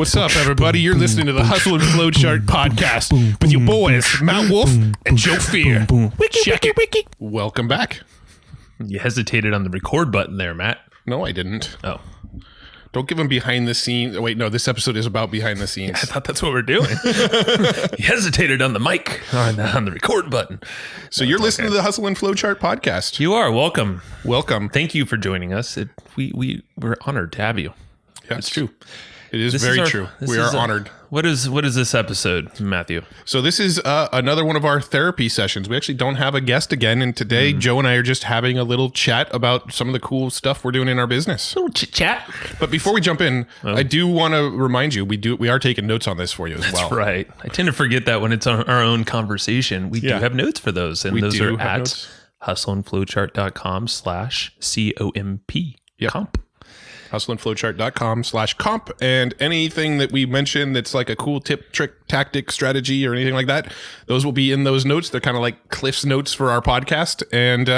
What's up, everybody? You're listening to the Hustle and Flowchart podcast with your boys, Matt Wolf and Joe Fear. Check it. Welcome back. You hesitated on the record button there, Matt. No, I didn't. Oh. Don't give them behind the scenes. Wait, no, this episode is about behind the scenes. I thought that's what we're doing. You hesitated on the mic, on the record button. So you're listening to the Hustle and Flowchart podcast. You are. Welcome. Welcome. Thank you for joining us. We're honored to have you. Yeah, it's true. It is very true. We are honored. What is this episode, Matthew? So this is another one of our therapy sessions. We actually don't have a guest again, and today Joe and I are just having a little chat about some of the cool stuff we're doing in our business. A little chit chat. But before we jump in, I do want to remind you we are taking notes on this for you as well. That's right. I tend to forget that when it's on our own conversation. We do have notes for those, and those are at hustleandflowchart.com/COMP. Yep. Comp. hustleandflowchart.com/comp, and anything that we mention that's like a cool tip, trick, tactic, strategy, or anything like that, those will be in those notes. They're kind of like Cliff's notes for our podcast, and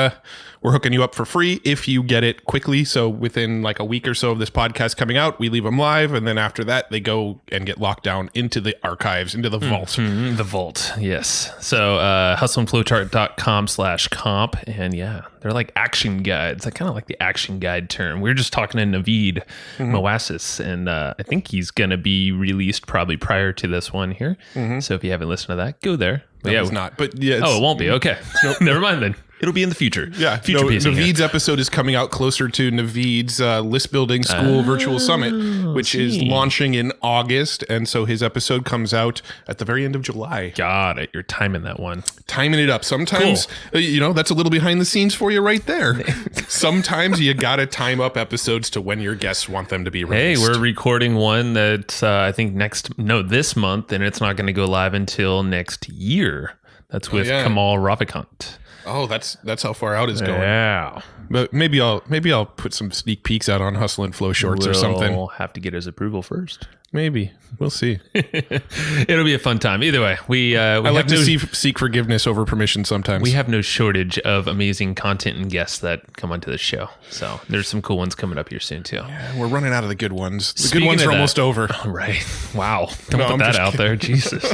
we're hooking you up for free if you get it quickly. So within like a week or so of this podcast coming out, we leave them live, and then after that, they go and get locked down into the archives, into the vault. The vault, yes. So hustleandflowchart.com/comp, and yeah, they're like action guides. I kind of like the action guide term. We were just talking to Naveed Moasis, and I think he's going to be released probably prior to this one here. So if you haven't listened to that, go there. But No, it's not. But yeah, it won't be. Okay. Nope. Never mind then. It'll be in the future. Yeah. Future pacing. Naveed's episode is coming out closer to Naveed's list building school virtual summit, which is launching in August. And so his episode comes out at the very end of July. Got it. You're timing that one. Timing it up. Sometimes, that's a little behind the scenes for you right there. Sometimes you got to time up episodes to when your guests want them to be released. Hey, we're recording one that I think this month, and it's not going to go live until next year. That's with Kamal Ravikant. Oh, that's how far out it's going. Yeah. But maybe I'll put some sneak peeks out on Hustle and Flow shorts or something. We'll have to get his approval first. Maybe. We'll see. It'll be a fun time. Either way, I like to seek forgiveness over permission sometimes. We have no shortage of amazing content and guests that come onto the show. So there's some cool ones coming up here soon too. Yeah, we're running out of the good ones. The good ones are almost over. Right. Wow. Don't put that out there. Jesus.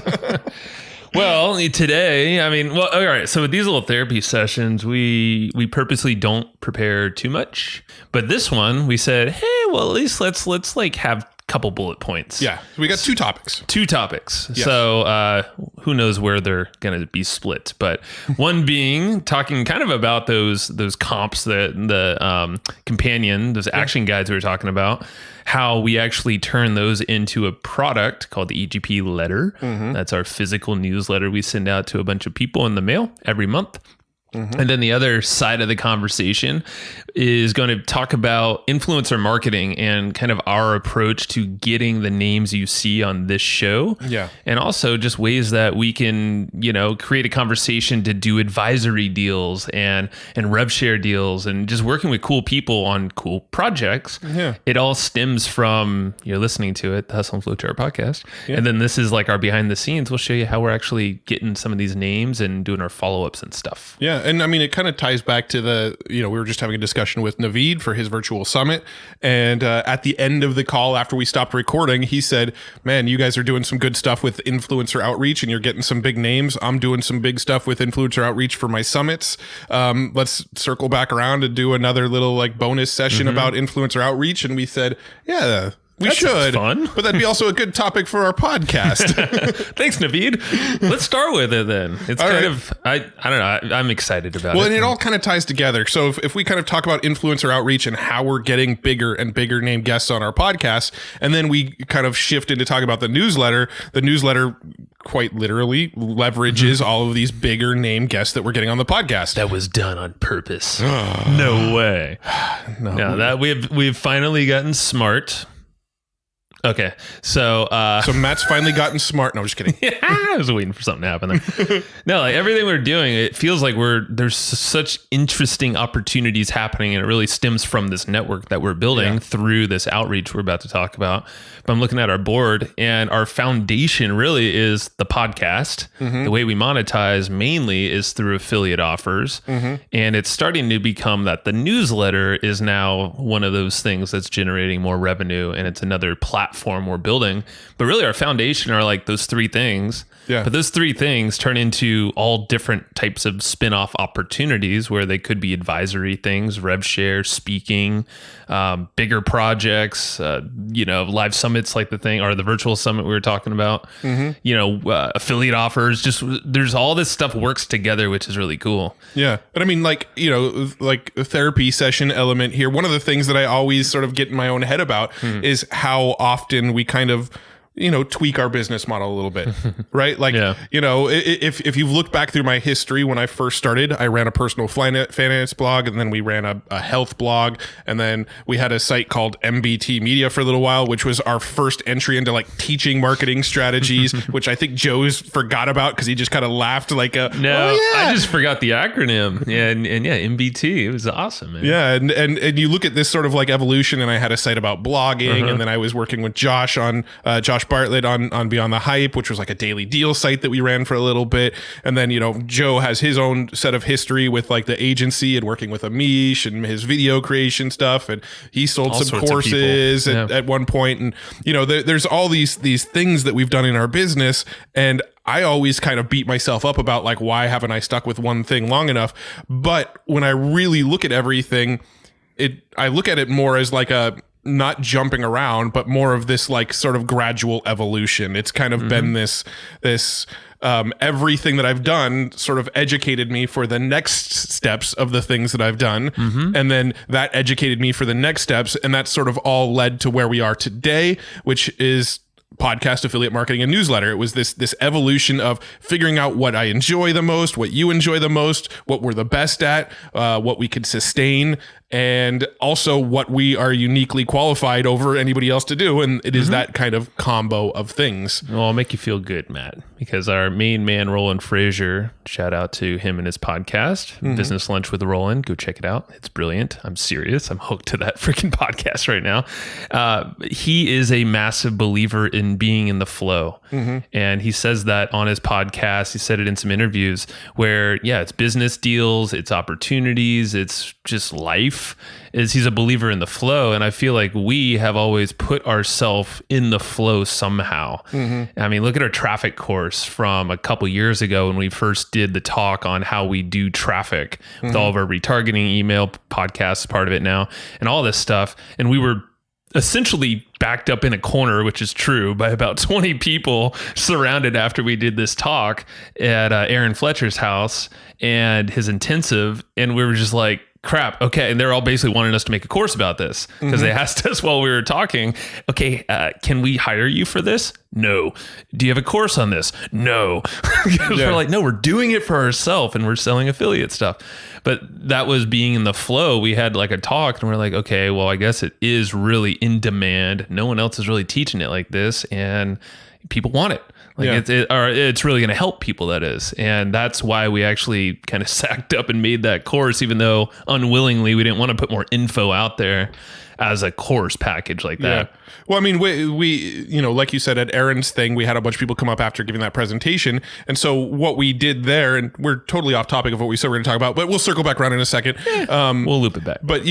Well, today, all right. So with these little therapy sessions, we purposely don't prepare too much. But this one, we said, hey, well, at least let's like have a couple bullet points. Yeah. We got two topics. Yes. So who knows where they're going to be split. But one being talking kind of about those comps, the companion, those action guides we were talking about, how we actually turn those into a product called the EGP Letter. That's our physical newsletter we send out to a bunch of people in the mail every month. And then the other side of the conversation is going to talk about influencer marketing and kind of our approach to getting the names you see on this show. Yeah. And also just ways that we can, create a conversation to do advisory deals and rev share deals and just working with cool people on cool projects. Yeah. It all stems from, you're listening to it, the Hustle and Flowchart podcast. Yeah. And then this is like our behind the scenes. We'll show you how we're actually getting some of these names and doing our follow-ups and stuff. Yeah. And it kind of ties back to we were just having a discussion with Naveed for his virtual summit. And at the end of the call, after we stopped recording, he said, man, you guys are doing some good stuff with influencer outreach and you're getting some big names. I'm doing some big stuff with influencer outreach for my summits. Let's circle back around and do another little like bonus session about influencer outreach. And we said, yeah, we should, fun. But that'd be also a good topic for our podcast. Thanks, Naveed. Let's start with it then. It's all kind of, I don't know. I'm excited about it. Well, and it all kind of ties together. So if we kind of talk about influencer outreach and how we're getting bigger and bigger name guests on our podcast, and then we kind of shift into talking about the newsletter quite literally leverages all of these bigger name guests that we're getting on the podcast. That was done on purpose. No way. No, that we've finally gotten smart. Okay, so Matt's finally gotten smart. No, I'm just kidding. I was waiting for something to happen there. No, like everything we're doing, it feels like there's such interesting opportunities happening, and it really stems from this network that we're building through this outreach we're about to talk about. But I'm looking at our board, and our foundation really is the podcast. The way we monetize mainly is through affiliate offers, and it's starting to become that the newsletter is now one of those things that's generating more revenue, and it's another platform platform we're building. But really our foundation are like those three things. Yeah. But those three things turn into all different types of spin-off opportunities where they could be advisory things, rev share, speaking, bigger projects, live summits like the thing or the virtual summit we were talking about, affiliate offers. Just there's all this stuff works together, which is really cool. Yeah. But I mean, like a therapy session element here. One of the things that I always sort of get in my own head about is how often we kind of tweak our business model a little bit, right? Like, if you've looked back through my history, when I first started, I ran a personal finance blog, and then we ran a health blog, and then we had a site called MBT Media for a little while, which was our first entry into like teaching marketing strategies, which I think Joe's forgot about because he just kind of laughed like I just forgot the acronym. Yeah, and MBT, it was awesome, man. Yeah, and you look at this sort of like evolution, and I had a site about blogging, and then I was working with Josh Bartlett on Beyond the Hype, which was like a daily deal site that we ran for a little bit. And then, Joe has his own set of history with like the agency and working with Amish and his video creation stuff. And he sold all some courses at one point. And, there's all these things that we've done in our business. And I always kind of beat myself up about like, why haven't I stuck with one thing long enough? But when I really look at everything, I look at it more as like not jumping around, but more of this like sort of gradual evolution. It's kind of been this everything that I've done sort of educated me for the next steps of the things that I've done. And then that educated me for the next steps. And that sort of all led to where we are today, which is podcast, affiliate marketing, and newsletter. It was this evolution of figuring out what I enjoy the most, what you enjoy the most, what we're the best at, what we could sustain, and also what we are uniquely qualified over anybody else to do. And it is that kind of combo of things. Well, I'll make you feel good, Matt, because our main man, Roland Frazier, shout out to him and his podcast, Business Lunch with Roland. Go check it out. It's brilliant. I'm serious. I'm hooked to that freaking podcast right now. He is a massive believer in being in the flow. And he says that on his podcast. He said it in some interviews where, it's business deals, it's opportunities, it's just life. He's a believer in the flow. And I feel like we have always put ourselves in the flow somehow. I mean, look at our traffic course from a couple years ago when we first did the talk on how we do traffic with all of our retargeting email podcasts, part of it now, and all this stuff. And we were essentially backed up in a corner, which is true, by about 20 people surrounded after we did this talk at Aaron Fletcher's house and his intensive. And we were just like, crap. Okay. And they're all basically wanting us to make a course about this because they asked us while we were talking, okay, can we hire you for this? No. Do you have a course on this? No. We're like, no, we're doing it for ourselves and we're selling affiliate stuff. But that was being in the flow. We had like a talk and we're like, okay, well, I guess it is really in demand. No one else is really teaching it like this and people want it. Like it's really going to help people, that is. And that's why we actually kind of sacked up and made that course, even though unwillingly we didn't want to put more info out there as a course package like that. Yeah. Well, I mean, we like you said, at Aaron's thing, we had a bunch of people come up after giving that presentation. And so what we did there, and we're totally off topic of what we said we're going to talk about, but we'll circle back around in a second. We'll loop it back. But,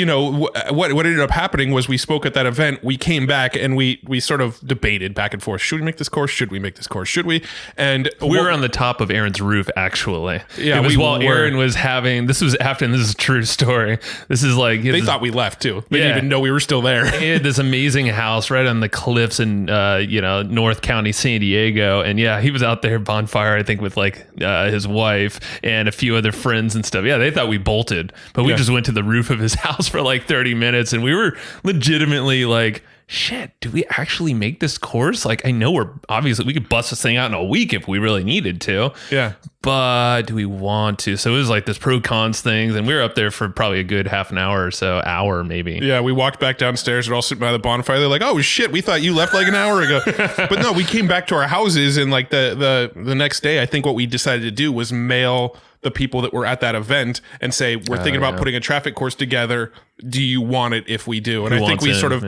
what ended up happening was we spoke at that event, we came back and we sort of debated back and forth. Should we make this course? Should we make this course? Should we? And we were on the top of Aaron's roof, actually. Yeah, it was while Aaron was having, this was after, and this is a true story. This is like, they thought we left too. They didn't even know we were still there. He had this amazing house right on the cliffs in North County, San Diego, and he was out there bonfire, I think, with like his wife and a few other friends and stuff. They thought we bolted, but we just went to the roof of his house for like 30 minutes, and we were legitimately like, shit, do we actually make this course? Like, I know we could bust this thing out in a week if we really needed to. Yeah. But do we want to? So it was like this pro cons things, and we were up there for probably a good half an hour or so, hour maybe. Yeah, we walked back downstairs. We're all sitting by the bonfire. They're like, "Oh shit, we thought you left like an hour ago." But no, we came back to our houses, and like the next day, I think what we decided to do was mail the people that were at that event and say, we're thinking about putting a traffic course together. Do you want it if we do? And I think we sort of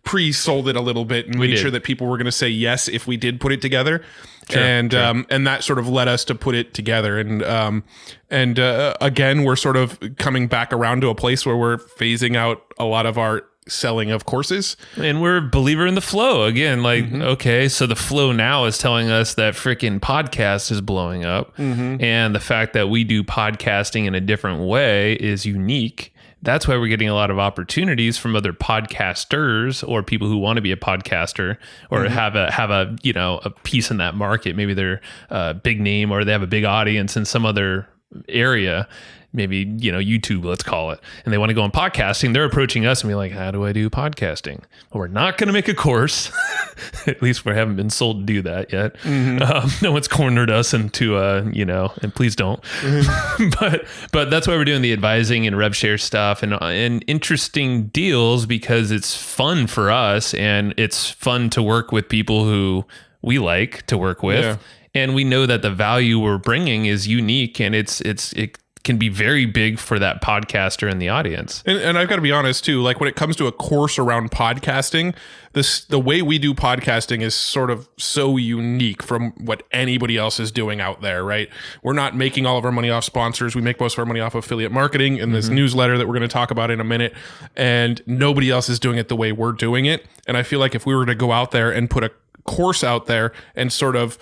pre-sold it a little bit and made sure that people were going to say yes if we did put it together. Sure, and that sort of led us to put it together. And again, we're sort of coming back around to a place where we're phasing out a lot of our selling of courses. And we're a believer in the flow again. Like, okay, so the flow now is telling us that freaking podcast is blowing up, and the fact that we do podcasting in a different way is unique. That's why we're getting a lot of opportunities from other podcasters or people who want to be a podcaster or have a you know, a piece in that market. Maybe they're a big name or they have a big audience in some other area. Maybe, you know, YouTube, let's call it, and they want to go on podcasting. They're approaching us and be like, how do I do podcasting? Well, we're not going to make a course. At least we haven't been sold to do that yet. No one's cornered us into, you know, and please don't. But that's why we're doing the advising and rev share stuff and interesting deals, because it's fun for us and it's fun to work with people who we like to work with. Yeah. And we know that the value we're bringing is unique, and it can be very big for that podcaster and the audience. And I've got to be honest too, like when it comes to a course around podcasting, the way we do podcasting is sort of so unique from what anybody else is doing out there, right? We're not making all of our money off sponsors. We make most of our money off affiliate marketing and this newsletter that we're going to talk about in a minute. And nobody else is doing it the way we're doing it. And I feel like if we were to go out there and put a course out there and sort of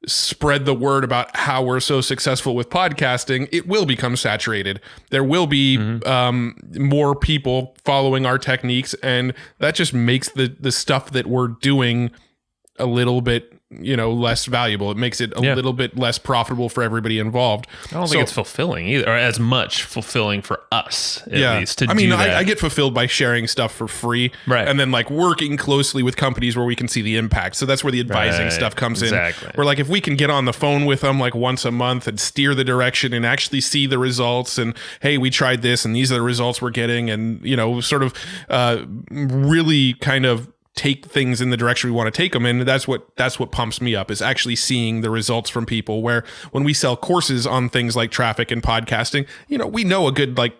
spread the word about how we're so successful with podcasting, it will become saturated. There will be more people following our techniques, and that just makes the stuff that we're doing a little bit, you know, less valuable. It makes it a little bit less profitable for everybody involved. I don't think it's fulfilling either, or as much fulfilling for us, at least, to do that. I get fulfilled by sharing stuff for free, right? And then like working closely with companies where we can see the impact. So that's where the advising stuff comes in. Where like if we can get on the phone with them like once a month and steer the direction and actually see the results, and hey, we tried this and these are the results we're getting, and you know, sort of really kind of take things in the direction we want to take them in. That's what pumps me up, is actually seeing the results from people. Where when we sell courses on things like traffic and podcasting, you know, we know a good like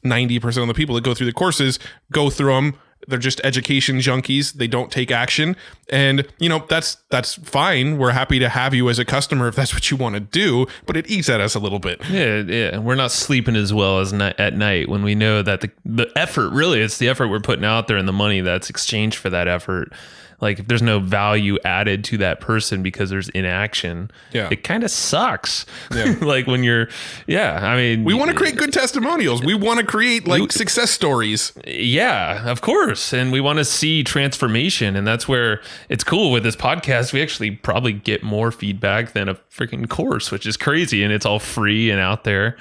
90% of the people that go through the courses go through them. They're just education junkies. They don't take action. And, you know, that's fine. We're happy to have you as a customer if that's what you want to do, but it eats at us a little bit. Yeah. We're not sleeping as well as at night when we know that the effort, really, it's the effort we're putting out there and the money that's exchanged for that effort. Like if there's no value added to that person because there's inaction, it kind of sucks. Yeah. Like when you're, I mean, we want to create good testimonials. We want to create like success stories. Yeah, of course. And we want to see transformation. And that's where it's cool with this podcast. We actually probably get more feedback than a freaking course, which is crazy. And it's all free and out there.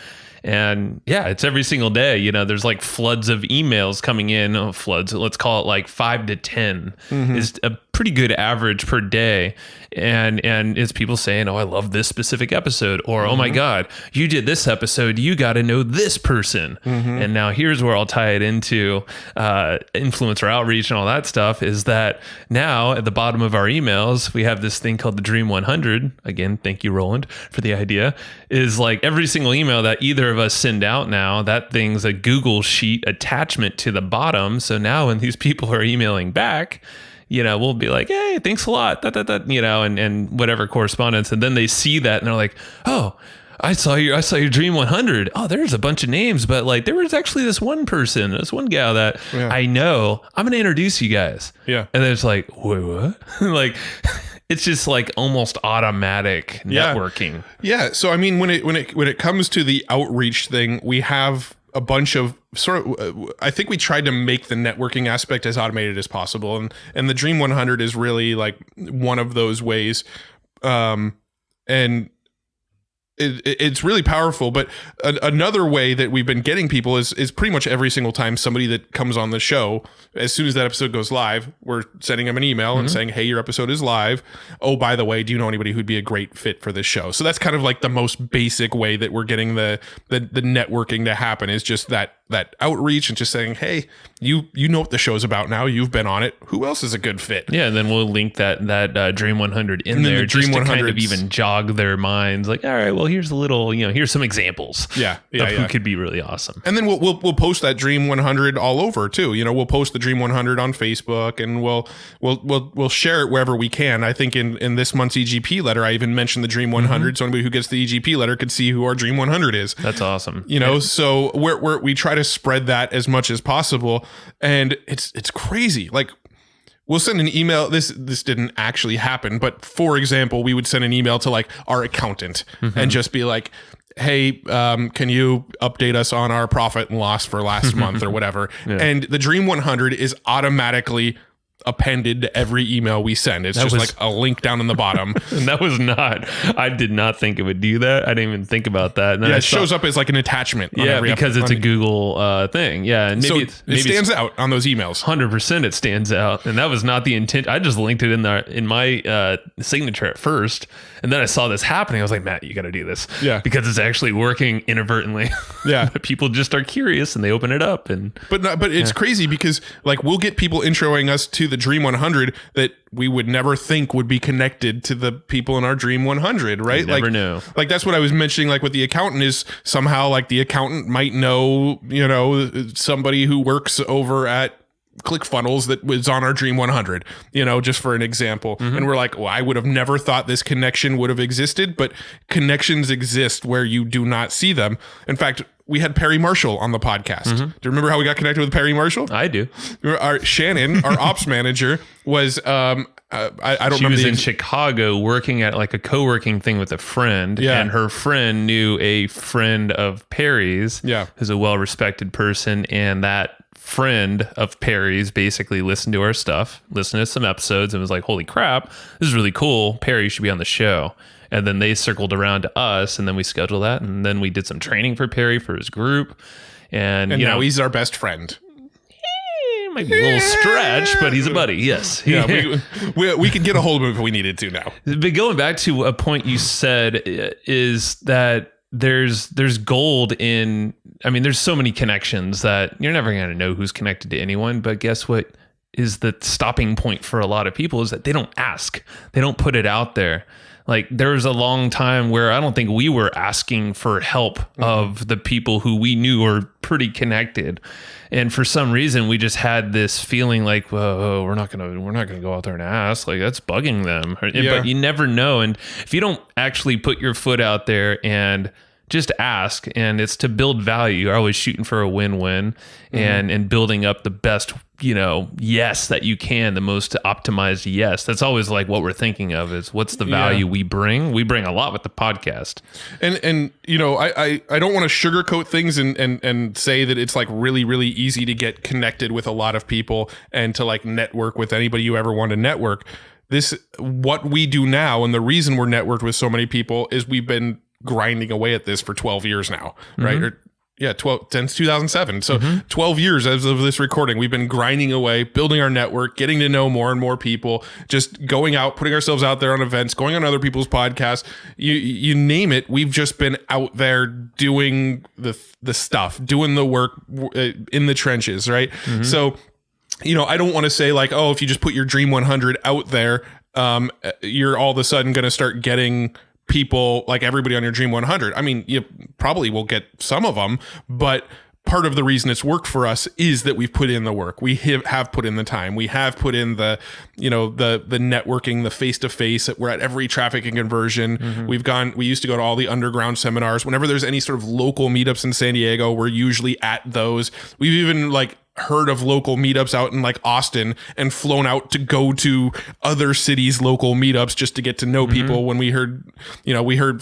And it's every single day, you know, there's like floods of emails coming in. Floods, let's call it like 5 to 10 is a pretty good average per day. And it's people saying, oh, I love this specific episode, or oh my God, you did this episode, you got to know this person. And now here's where I'll tie it into influencer outreach and all that stuff, is that now at the bottom of our emails, we have this thing called the Dream 100. Again, thank you, Roland, for the idea. Is like every single email that either of us send out now, that thing's a Google Sheet attachment to the bottom. So now when these people are emailing back, you know, we'll be like, hey, thanks a lot, you know, and whatever correspondence. And then they see that and they're like, oh, I saw your Dream 100. Oh, there's a bunch of names, but like there was actually this one person, this one gal that I know. I'm going to introduce you guys. Yeah. And then it's like, wait, what? Like, it's just like almost automatic networking. Yeah. So, I mean, when it comes to the outreach thing, we have a bunch of I think we tried to make the networking aspect as automated as possible. And the Dream 100 is really like one of those ways. And it's really powerful. But another way that we've been getting people is pretty much every single time somebody that comes on the show, as soon as that episode goes live, we're sending them an email and saying, hey, your episode is live. Oh, by the way, do you know anybody who'd be a great fit for this show? So that's kind of like the most basic way that we're getting the networking to happen, is just that outreach and just saying, hey, you know what the show's about now. You've been on it. Who else is a good fit? Yeah, and then we'll link that Dream 100 in there, the just to kind of even jog their minds. Like, all right, well, here's a little, you know, here's some examples. Of who could be really awesome. And then we'll post that Dream 100 all over too. You know, we'll post the Dream 100 on Facebook, and we'll share it wherever we can. I think in this month's EGP letter, I even mentioned the Dream 100, so anybody who gets the EGP letter could see who our Dream 100 is. That's awesome. You know, so we try try to spread that as much as possible. And it's crazy. Like, we'll send an email. This didn't actually happen, but for example, we would send an email to like our accountant and just be like, hey, can you update us on our profit and loss for last month or whatever? Yeah. And the Dream 100 is automatically appended to every email we send. It's just like a link down in the bottom. And that was not, I did not think it would do that. I didn't even think about that. And it shows up as like an attachment. Yeah, because it's a Google thing. Yeah. And maybe it stands out on those emails. 100% it stands out. And that was not the intent. I just linked it in my signature at first. And then I saw this happening. I was like, Matt, you got to do this. Yeah. Because it's actually working inadvertently. Yeah. People just are curious and they open it up. But it's crazy because like we'll get people introing us to the Dream 100 that we would never think would be connected to the people in our Dream 100, right? You never know. Like that's what I was mentioning, like with the accountant is somehow like the accountant might know, somebody who works over at ClickFunnels that was on our Dream 100, just for an example. And we're like, well, I would have never thought this connection would have existed, but connections exist where you do not see them. In fact, we had Perry Marshall on the podcast. Do you remember how we got connected with Perry Marshall? I do. Shannon, our ops manager, was I don't remember. She was in Chicago working at like a co-working thing with a friend, and her friend knew a friend of Perry's, who's a well-respected person, and that friend of Perry's basically listened to our stuff, listened to some episodes, and was like, holy crap, this is really cool. Perry should be on the show. And then they circled around to us, and then we scheduled that, and then we did some training for Perry for his group. And now he's our best friend. Might be a little stretch, but he's a buddy. Yes. Yeah, we could get a hold of him if we needed to now. But going back to a point you said is that there's gold in, there's so many connections that you're never going to know who's connected to anyone. But guess what is the stopping point for a lot of people is that they don't ask. They don't put it out there. Like there was a long time where I don't think we were asking for help of the people who we knew were pretty connected. And for some reason we just had this feeling like, whoa, we're not gonna go out there and ask. Like that's bugging them. But you never know. And if you don't actually put your foot out there and just ask, and it's to build value. You're always shooting for a win-win and building up the best, yes that you can, the most optimized yes. That's always like what we're thinking of is what's the value we bring. We bring a lot with the podcast. And I don't want to sugarcoat things and say that it's like really, really easy to get connected with a lot of people and to like network with anybody you ever want to network. What we do now, and the reason we're networked with so many people is we've been grinding away at this for 12 years now, right? 12 since 2007. So 12 years as of this recording, we've been grinding away, building our network, getting to know more and more people, just going out, putting ourselves out there on events, going on other people's podcasts, you name it. We've just been out there doing the stuff, doing the work in the trenches, right? So, I don't want to say like, oh, if you just put your Dream 100 out there, you're all of a sudden going to start getting people like everybody on your Dream 100. You probably will get some of them, but part of the reason it's worked for us is that we've put in the work. We have put in the time. We have put in the networking, the face-to-face. We're at every traffic and conversion. We used to go to all the underground seminars. Whenever there's any sort of local meetups in San Diego, we're usually at those. We've even heard of local meetups out in like Austin and flown out to go to other cities' local meetups just to get to know people. When we heard,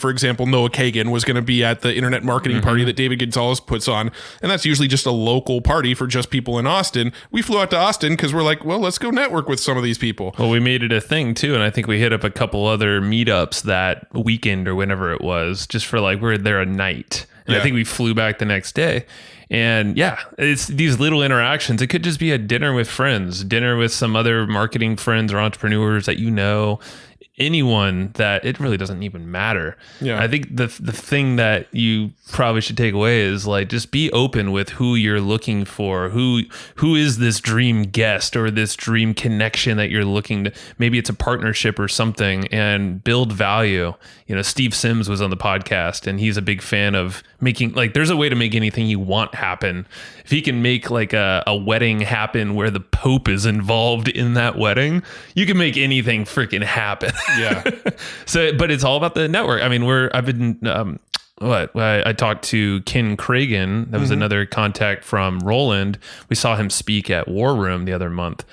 for example, Noah Kagan was going to be at the internet marketing party that David Gonzalez puts on. And that's usually just a local party for just people in Austin. We flew out to Austin because we're like, well, let's go network with some of these people. Well, we made it a thing too. And I think we hit up a couple other meetups that weekend or whenever it was, just for like, we're there a night. And I think we flew back the next day. And it's these little interactions. It could just be a dinner with friends, dinner with some other marketing friends or entrepreneurs that anyone that it really doesn't even matter. I think the thing that you probably should take away is like just be open with who you're looking for, who is this dream guest or this dream connection that you're looking to, maybe it's a partnership or something, and build value. Steve Sims was on the podcast and he's a big fan of making, like, there's a way to make anything you want happen. If he can make like a wedding happen where the Pope is involved in that wedding, you can make anything freaking happen. Yeah. But it's all about the network. I've been I talked to Ken Cragen. That was another contact from Roland. We saw him speak at War Room the other month.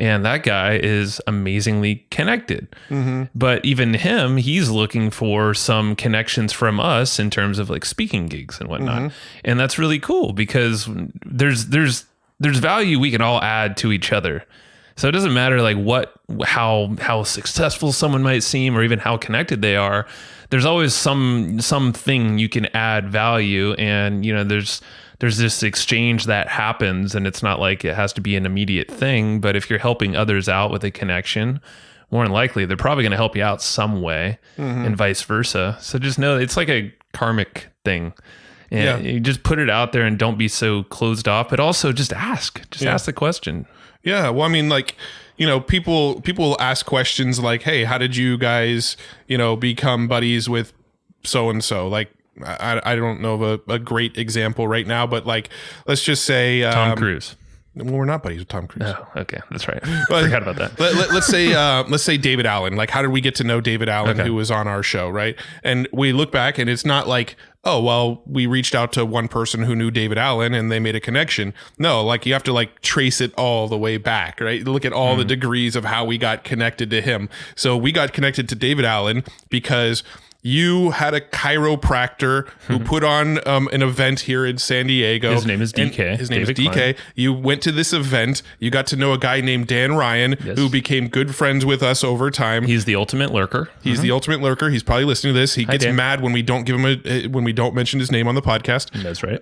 And that guy is amazingly connected. But even him, he's looking for some connections from us in terms of like speaking gigs and whatnot. And that's really cool because there's value we can all add to each other. So it doesn't matter like how successful someone might seem or even how connected they are. There's always something you can add value, and there's this exchange that happens, and it's not like it has to be an immediate thing. But if you're helping others out with a connection, more than likely they're probably going to help you out some way, and vice versa. So just know it's like a karmic thing. And you just put it out there and don't be so closed off, but also just ask the question. Yeah. Well, I mean, like, people ask questions like, hey, how did you guys, become buddies with so-and-so? Like, I don't know of a great example right now, but like, let's just say Tom Cruise. Well, we're not buddies with Tom Cruise. Oh, okay. That's right. I forgot about that. Let's say David Allen. Like, how did we get to know David Allen, who was on our show, right? And we look back and it's not like, oh, well, we reached out to one person who knew David Allen and they made a connection. No, like you have to like trace it all the way back, right? Look at all the degrees of how we got connected to him. So we got connected to David Allen because you had a chiropractor who put on an event here in San Diego. His name is DK. His name is DK. Klein. You went to this event. You got to know a guy named Dan Ryan, who became good friends with us over time. He's the ultimate lurker. He's the ultimate lurker. He's probably listening to this. He gets mad when we don't give him when we don't mention his name on the podcast. That's right.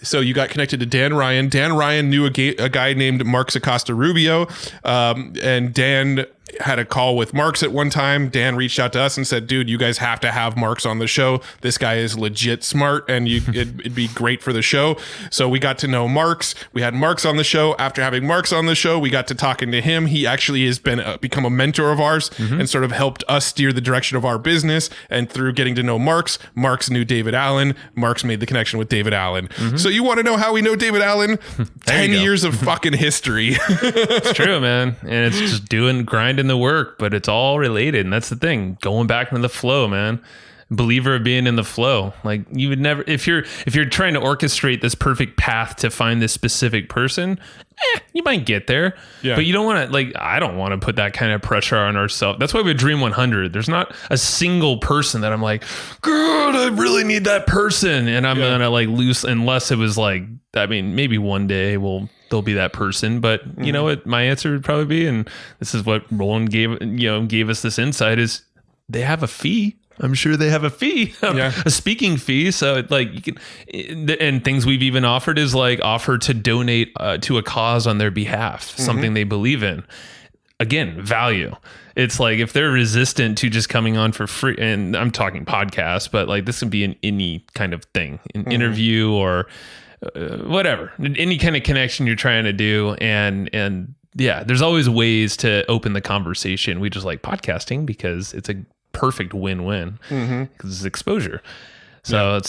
So you got connected to Dan Ryan. Dan Ryan knew a guy named Mark Acosta Rubio, and Dan had a call with Marks at one time. Dan reached out to us and said, dude, you guys have to have Marks on the show. This guy is legit smart and it'd be great for the show. So we got to know Marks. We had Marks on the show. After having Marks on the show, we got to talking to him. He actually has become a mentor of ours and sort of helped us steer the direction of our business. And through getting to know Marks knew David Allen. Marks made the connection with David Allen. So you want to know how we know David Allen? 10 years of fucking history. It's true, man. And it's just grinding the work, but it's all related. And that's the thing, going back into the flow, man. Believer of being in the flow. Like, you would never, if you're trying to orchestrate this perfect path to find this specific person, you might get there, but you don't want to, like, I don't want to put that kind of pressure on ourselves. That's why we have Dream 100. There's not a single person that I'm like, God, I really need that person, and I'm gonna like lose, unless it was like, I mean, maybe one day there'll be that person, but you know what my answer would probably be, and this is what Roland gave us this insight, is they have a fee. I'm sure they have a fee, a speaking fee. So like you can, and things we've even offered is like offer to donate to a cause on their behalf, something they believe in. Again, value. It's like if they're resistant to just coming on for free, and I'm talking podcast, but like this would be in any kind of thing, an interview or whatever, any kind of connection you're trying to do. And yeah, there's always ways to open the conversation. We just like podcasting because it's a perfect win-win because it's exposure. So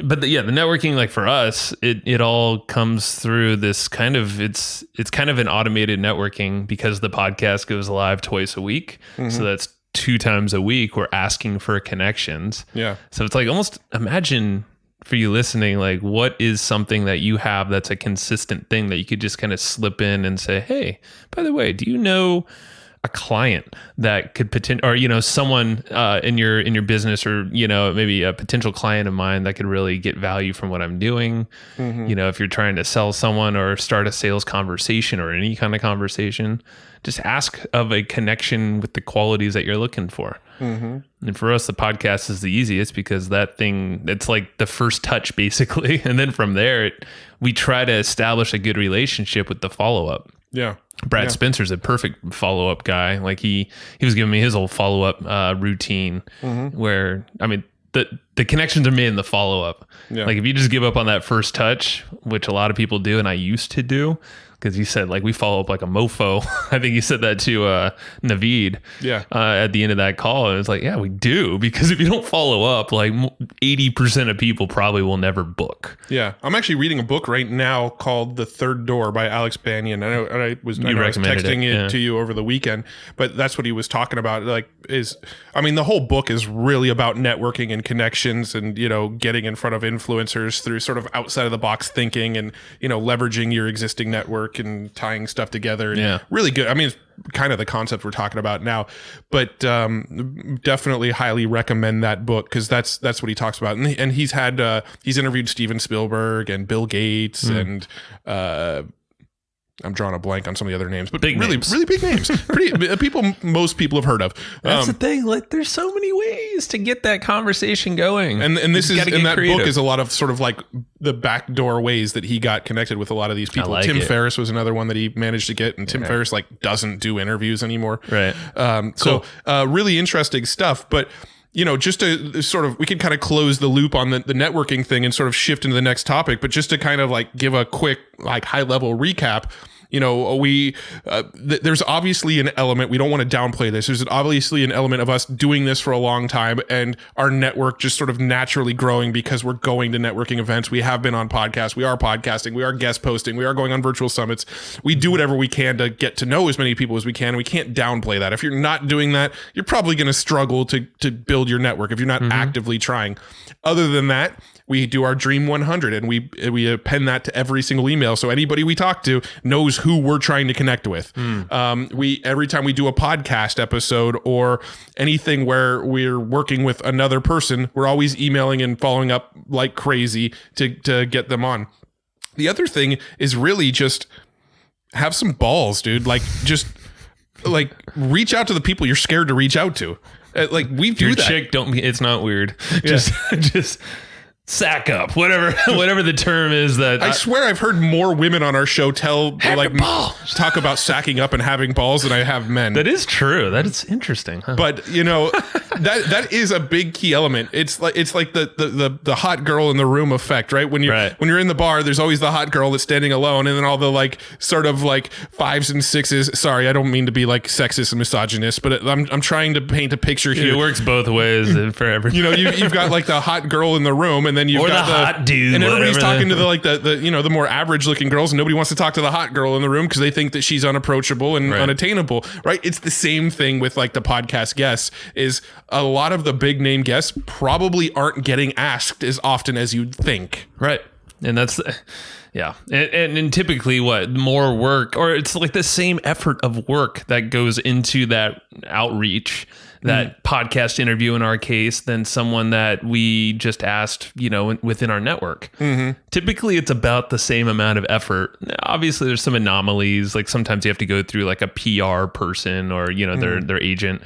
but the networking, like for us, it all comes through this kind of, it's kind of an automated networking because the podcast goes live twice a week. So that's 2 times a week. We're asking for connections. Yeah. So it's like, almost imagine for you listening, like what is something that you have that's a consistent thing that you could just kind of slip in and say, hey, by the way, do you know a client that could or someone in your business, or maybe a potential client of mine that could really get value from what I'm doing. If you're trying to sell someone or start a sales conversation or any kind of conversation, just ask of a connection with the qualities that you're looking for. And for us, the podcast is the easiest because that thing, it's like the first touch basically, and then from there we try to establish a good relationship with the follow-up. Brad Spencer's a perfect follow-up guy. Like he was giving me his whole follow-up routine where, I mean, the connections are made in the follow-up. Like if you just give up on that first touch, which a lot of people do, and I used to do, because he said like we follow up like a mofo. I think he said that to Naveed at the end of that call. And it's like, yeah, we do, because if you don't follow up, like 80% of people probably will never book. Yeah. I'm actually reading a book right now called The Third Door by Alex Banyan. I was texting it to you over the weekend, but that's what he was talking about. Like the whole book is really about networking and connection connections and, getting in front of influencers through sort of outside of the box thinking and, leveraging your existing network and tying stuff together. And really good. I mean, it's kind of the concept we're talking about now, but definitely highly recommend that book because that's what he talks about. And he's interviewed Steven Spielberg and Bill Gates and I'm drawing a blank on some of the other names, but really big names. Most people have heard of. That's the thing. Like, there's so many ways to get that conversation going, and that book is a lot of sort of like the backdoor ways that he got connected with a lot of these people. Tim Ferriss was another one that he managed to get, and Tim Ferriss doesn't do interviews anymore. Right. So really interesting stuff, but. Just to sort of, we can kind of close the loop on the networking thing and sort of shift into the next topic, but just to kind of give a quick, high level recap, there's obviously an element, we don't want to downplay this. There's obviously an element of us doing this for a long time and our network just sort of naturally growing because we're going to networking events. We have been on podcasts. We are podcasting. We are guest posting. We are going on virtual summits. We do whatever we can to get to know as many people as we can. We can't downplay that. If you're not doing that, you're probably going to struggle to build your network if you're not actively trying. Other than that, we do our Dream 100 and we append that to every single email. So anybody we talk to knows who we're trying to connect with. Every time we do a podcast episode or anything where we're working with another person, we're always emailing and following up like crazy to get them on. The other thing is really just have some balls, dude. Just reach out to the people you're scared to reach out to. We do your that. Chick, it's not weird. Just sack up, whatever the term is. That I swear I've heard more women on our show talk about sacking up and having balls than I have men. That is true. That is interesting. Huh? But that is a big key element. It's like the hot girl in the room effect, right? When you're in the bar, there's always the hot girl that's standing alone, and then all the sort of fives and sixes. Sorry, I don't mean to be sexist and misogynist, but I'm trying to paint a picture here. It works both ways for everyone. You've got the hot girl in the room, and then you've got the hot dude, and everybody's talking to the more average looking girls, and nobody wants to talk to the hot girl in the room because they think that she's unapproachable and unattainable, right? It's the same thing with the podcast guests. Is a lot of the big name guests probably aren't getting asked as often as you'd think, right? And that's and typically more work, or it's the same effort of work that goes into that outreach, that podcast interview in our case, than someone that we just asked, within our network. Typically it's about the same amount of effort. Obviously there's some anomalies, sometimes you have to go through a PR person or their agent.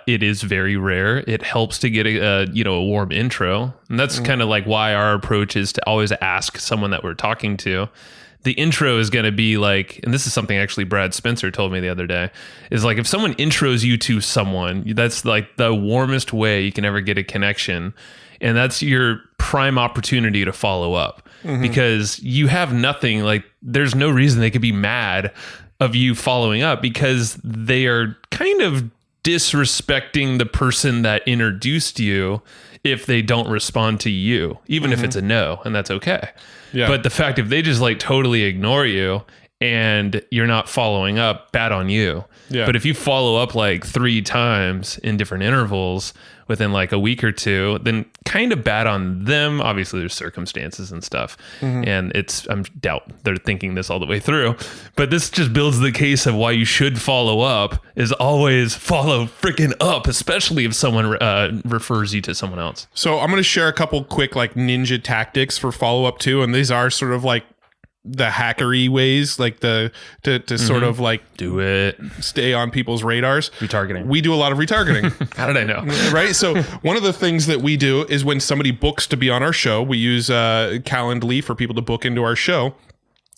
It is very rare. It helps to get a warm intro, and that's kind of why our approach is to always ask someone that we're talking to. The intro is going to be and this is something actually Brad Spencer told me the other day, is if someone intros you to someone, that's the warmest way you can ever get a connection. And that's your prime opportunity to follow up because you have nothing, there's no reason they could be mad of you following up because they are kind of disrespecting the person that introduced you if they don't respond to you, even if it's a no, and that's okay. Yeah. But the fact if they just totally ignore you and you're not following up, bad on you. Yeah. But if you follow up 3 times in different intervals within a week or two, then kind of bad on them. Obviously there's circumstances and stuff. And I'm doubt they're thinking this all the way through, but this just builds the case of why you should follow up is always follow freaking up, especially if someone refers you to someone else. So I'm going to share a couple quick ninja tactics for follow up too. And these are sort of the hackery ways, to sort of do it, stay on people's radars. Retargeting. We do a lot of retargeting. How did I know? Right. So one of the things that we do is when somebody books to be on our show, we use Calendly for people to book into our show.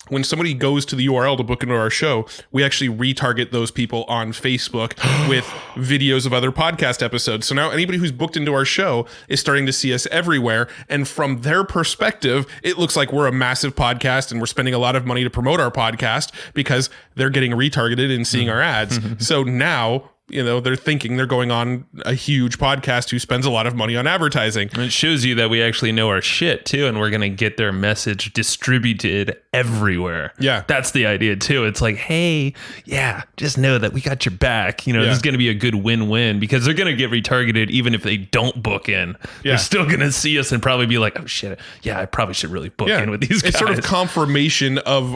When somebody goes to the URL to book into our show, we actually retarget those people on Facebook with videos of other podcast episodes. So now anybody who's booked into our show is starting to see us everywhere. And from their perspective, it looks like we're a massive podcast and we're spending a lot of money to promote our podcast because they're getting retargeted and seeing our ads. So now they're thinking they're going on a huge podcast who spends a lot of money on advertising. And it shows you that we actually know our shit too, and we're going to get their message distributed everywhere. Yeah. That's the idea too. It's like, hey, yeah, just know that we got your back. This is going to be a good win-win, because they're going to get retargeted even if they don't book in. Yeah. They're still going to see us and probably be like, oh shit, yeah, I probably should really book in with these guys. It's sort of confirmation of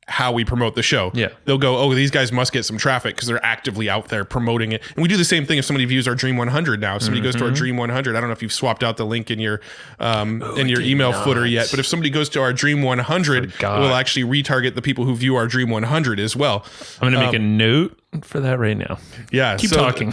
how we promote the show. Yeah. They'll go, oh, these guys must get some traffic because they're actively out there promoting it. And we do the same thing if somebody views our Dream 100 now. If somebody goes to our Dream 100, I don't know if you've swapped out the link in your email footer yet, but if somebody goes to our Dream 100, it will actually retarget the people who view our Dream 100 as well. I'm going to make a note for that right now. Yeah. Keep talking.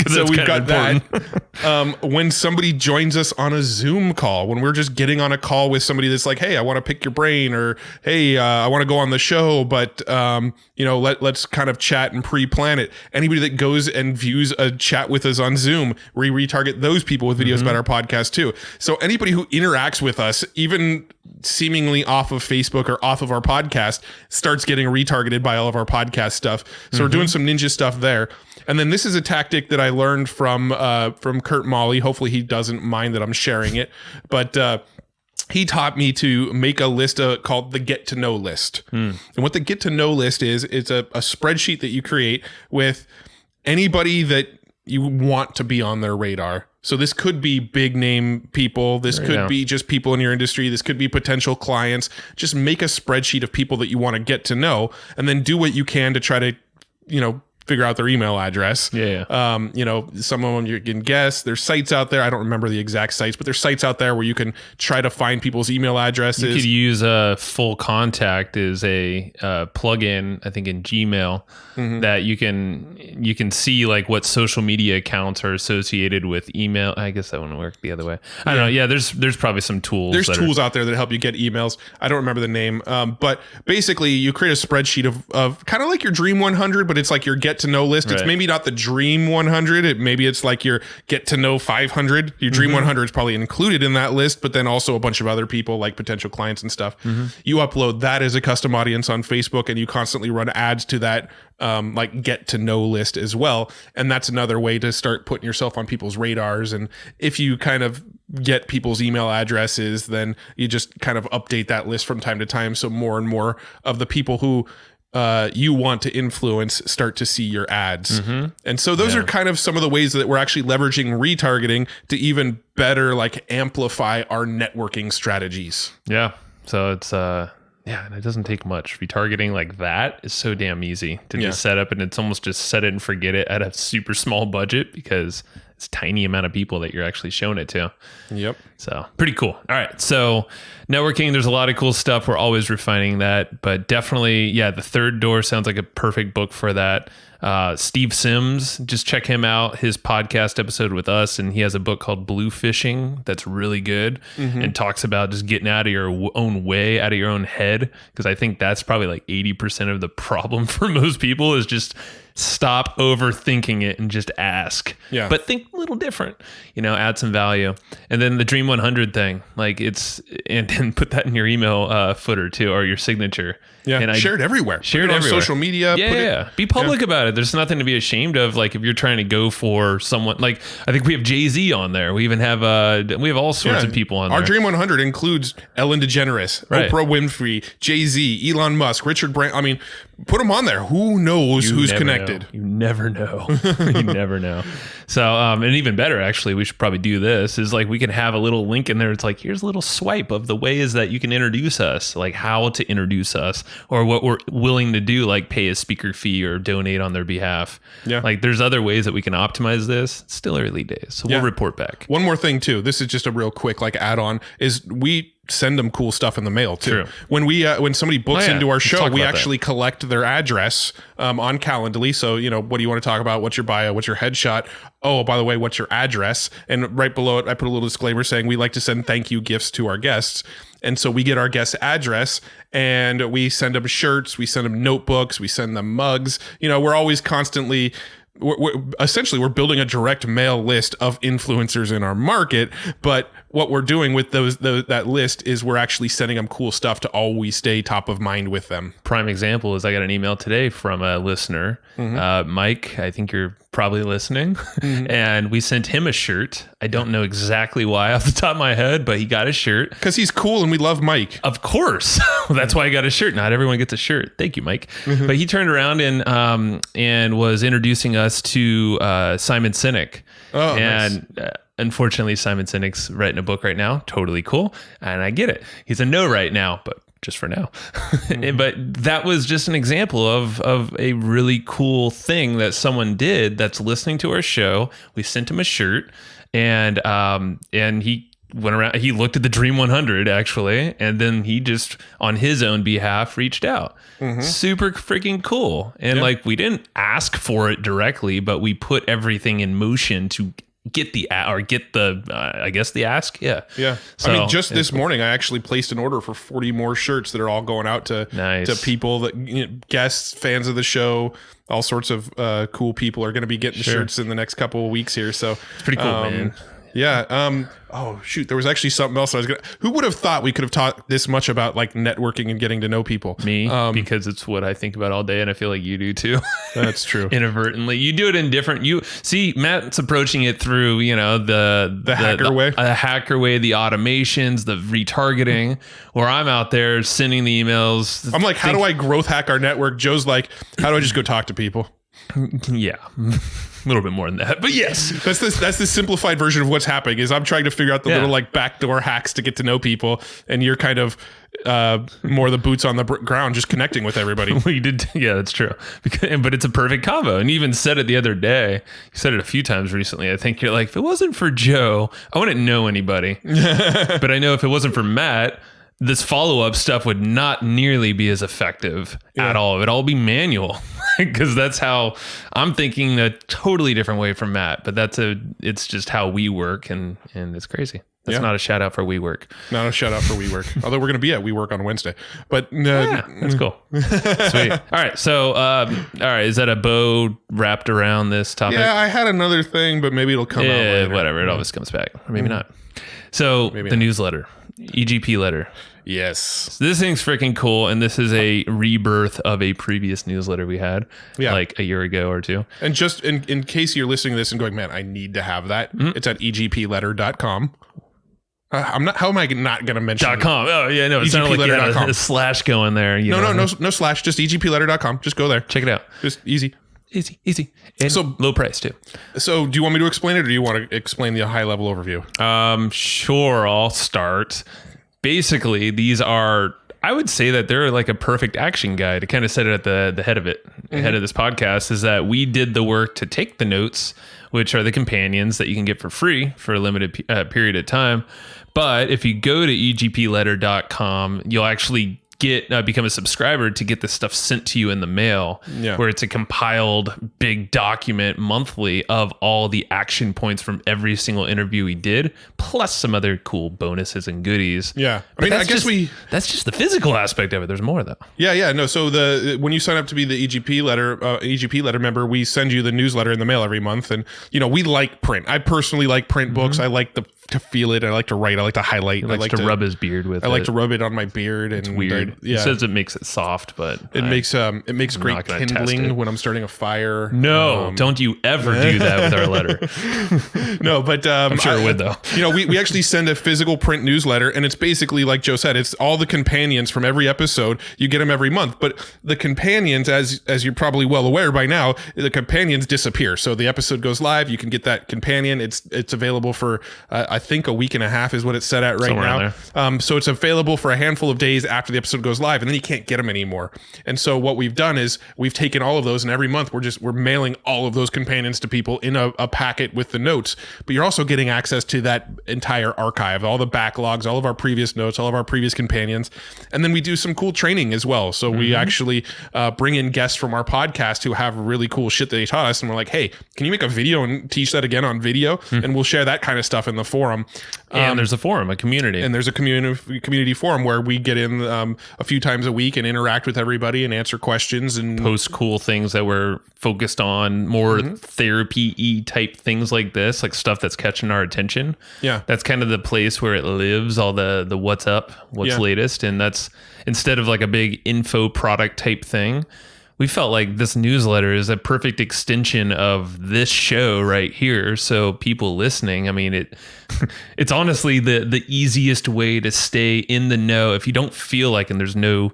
So we've got that. When somebody joins us on a Zoom call, when we're just getting on a call with somebody that's like, hey, I want to pick your brain, or hey, I want to go on the show, but let's kind of chat and pre-plan it. Anybody that goes and views a chat with us on Zoom, we retarget those people with videos about our podcast too. So anybody who interacts with us, even seemingly off of Facebook or off of our podcast, starts getting retargeted by all of our podcast stuff. So we're doing some ninja stuff there. And then this is a tactic that I learned from Kurt Molly. Hopefully he doesn't mind that I'm sharing it, but he taught me to make a list called the Get to Know list. And what the Get to Know list is, it's a spreadsheet that you create with anybody that you want to be on their radar. So this could be big name people. This could be just people in your industry. This could be potential clients. Just make a spreadsheet of people that you want to get to know, and then do what you can to try to, figure out their email address. Yeah. Some of them you can guess. There's sites out there. I don't remember the exact sites, but there's sites out there where you can try to find people's email addresses. You could use a Full Contact as a plugin, I think, in Gmail, that you can see like what social media accounts are associated with email. I guess that wouldn't work the other way. I don't know. Yeah, there's probably some tools. There's tools out there that help you get emails. I don't remember the name, but basically you create a spreadsheet of kind of like your Dream 100, but it's like your Get to Know list. It's maybe not the Dream 100. Maybe it's like your Get to Know 500. Your Dream 100 is probably included in that list, but then also a bunch of other people like potential clients and stuff. You upload that as a custom audience on Facebook, and you constantly run ads to that like Get to Know list as well. And that's another way to start putting yourself on people's radars. And if you kind of get people's email addresses, then you just kind of update that list from time to time, so more and more of the people who you want to influence start to see your ads. And so those are kind of some of the ways that we're actually leveraging retargeting to even better like amplify our networking strategies. Yeah. So it's and it doesn't take much. Retargeting like that is so damn easy to just set up, and it's almost just set it and forget it at a super small budget, because it's a tiny amount of people that you're actually showing it to. Yep. So pretty cool. All right. So networking, there's a lot of cool stuff. We're always refining that, but definitely, The Third Door sounds like a perfect book for that. Steve Sims, just check him out, his podcast episode with us, and he has a book called Blue Fishing that's really good and talks about just getting out of your own way, out of your own head, because I think that's probably like 80% of the problem for most people is just stop overthinking it and just ask. Yeah. But think a little different, add some value. And then the Dream 100 thing, like and put that in your email footer too, or your signature. Yeah. And share it everywhere. Share it on social media. Yeah. Be public about it. There's nothing to be ashamed of. Like if you're trying to go for someone, like I think we have Jay-Z on there. We even have all sorts of people on there. Our Dream 100 includes Ellen DeGeneres, Oprah Winfrey, Jay-Z, Elon Musk, Richard Branson. I mean, put them on there. Who knows who's connected? You never know. You never know. So, and even better, actually, we should probably do this, is like we can have a little link in there. It's like, here's a little swipe of the ways that you can introduce us, like how to introduce us, or what we're willing to do, like pay a speaker fee or donate on their behalf. Yeah. Like there's other ways that we can optimize this. It's still early days. So we'll report back. One more thing too. This is just a real quick like add-on, is we send them cool stuff in the mail too. True. When somebody books into our show, we actually that. collect their address on Calendly. So, what do you want to talk about? What's your bio? What's your headshot? Oh, by the way, what's your address? And right below it, I put a little disclaimer saying we like to send thank you gifts to our guests. And so we get our guest address and we send them shirts, we send them notebooks, we send them mugs. We're always constantly we're building a direct mail list of influencers in our market, but what we're doing with that list is we're actually sending them cool stuff to always stay top of mind with them. Prime example is I got an email today from a listener, Mike. I think you're probably listening, and we sent him a shirt. I don't know exactly why off the top of my head, but he got a shirt because he's cool and we love Mike. Of course, that's why I got a shirt. Not everyone gets a shirt. Thank you, Mike. But he turned around and was introducing us to Simon Sinek. Oh, and nice. Unfortunately, Simon Sinek's writing a book right now. Totally cool. And I get it. He's a no right now, but just for now. But that was just an example of a really cool thing that someone did that's listening to our show. We sent him a shirt and he went around, he looked at the Dream 100 actually, and then he just on his own behalf reached out. Super freaking cool. And like, we didn't ask for it directly, but we put everything in motion to get the I guess the ask. Yeah. So, I mean, just this morning I actually placed an order for 40 more shirts that are all going out to people that guests, fans of the show, all sorts of cool people are going to be getting shirts in the next couple of weeks here. So it's pretty cool, man. Yeah. Oh shoot. There was actually something else who would have thought we could have talked this much about like networking and getting to know people? Me, because it's what I think about all day, and I feel like you do too. That's true. Inadvertently, you do it in different. You see, Matt's approaching it through, the hacker way, the hacker way, the automations, the retargeting. Where I'm out there sending the emails. I'm like, how do I growth hack our network? Joe's like, how do I just go talk to people? Yeah. A little bit more than that, but yes, that's the simplified version of what's happening. Is I'm trying to figure out the little like backdoor hacks to get to know people, and you're kind of more the boots on the ground, just connecting with everybody. We did, yeah, that's true. But it's a perfect combo. And you even said it the other day. You said it a few times recently. I think you're like, if it wasn't for Joe, I wouldn't know anybody. But I know if it wasn't for Matt, this follow-up stuff would not nearly be as effective at all. It would all be manual, because that's how I'm thinking a totally different way from Matt. But it's just how we work, and it's crazy. That's not a shout out for WeWork. Not a shout out for WeWork. Although we're going to be at WeWork on Wednesday. But that's cool. Sweet. All right. So, all right. Is that a bow wrapped around this topic? Yeah, I had another thing, but maybe it'll come out later. Whatever. It always comes back. Or maybe not. So the newsletter, EGP Letter. Yes. So this thing's freaking cool. And this is a rebirth of a previous newsletter we had like a year ago or two. And just in case you're listening to this and going, man, I need to have that. It's at egpletter.com. How am I not going to mention .com? Oh yeah, no, it sounded like you had a slash going there. No slash, just egpletter.com. Just go there. Check it out. Just easy. And so low price too. So do you want me to explain it, or do you want to explain the high level overview? Sure, I'll start. Basically, these are, I would say that they're like a perfect action guide. To kind of set it at the head of it, head of this podcast, is that we did the work to take the notes, which are the companions that you can get for free for a limited period of time. But if you go to egpletter.com, you'll actually become a subscriber to get this stuff sent to you in the mail, where it's a compiled big document monthly of all the action points from every single interview we did, plus some other cool bonuses and goodies. Yeah. I mean, that's just the physical aspect of it. There's more though. Yeah. No. So when you sign up to be the EGP letter member, we send you the newsletter in the mail every month. And, we like print. I personally like print books. I like to feel it. I like to write. I like to highlight. He likes to rub his beard with it. I like to rub it on my beard. And it's weird. He says it makes it soft, but it makes great kindling when I'm starting a fire. No, don't you ever do that with our letter. No, but I'm sure it would though. We actually send a physical print newsletter, and it's basically like Joe said, it's all the companions from every episode. You get them every month, but the companions, as you're probably well aware by now, the companions disappear. So the episode goes live, you can get that companion. It's available for I think a week and a half is what it's set at right somewhere now. So it's available for a handful of days after the episode goes live, and then you can't get them anymore. And so what we've done is we've taken all of those, and every month we're mailing all of those companions to people in a packet with the notes. But you're also getting access to that entire archive, all the backlogs, all of our previous notes, all of our previous companions. And then we do some cool training as well. So we actually bring in guests from our podcast who have really cool shit that they taught us, and we're like, hey, can you make a video and teach that again on video? And we'll share that kind of stuff in the forum forum. And there's a forum, a community. And there's a community forum where we get in a few times a week and interact with everybody and answer questions and post cool things that we're focused on, more therapy-y type things like this, like stuff that's catching our attention. Yeah. That's kind of the place where it lives, all the what's up, what's latest. And that's, instead of like a big info product type thing, we felt like this newsletter is a perfect extension of this show right here. So people listening, I mean, it's honestly the easiest way to stay in the know. If you don't feel like, and there's no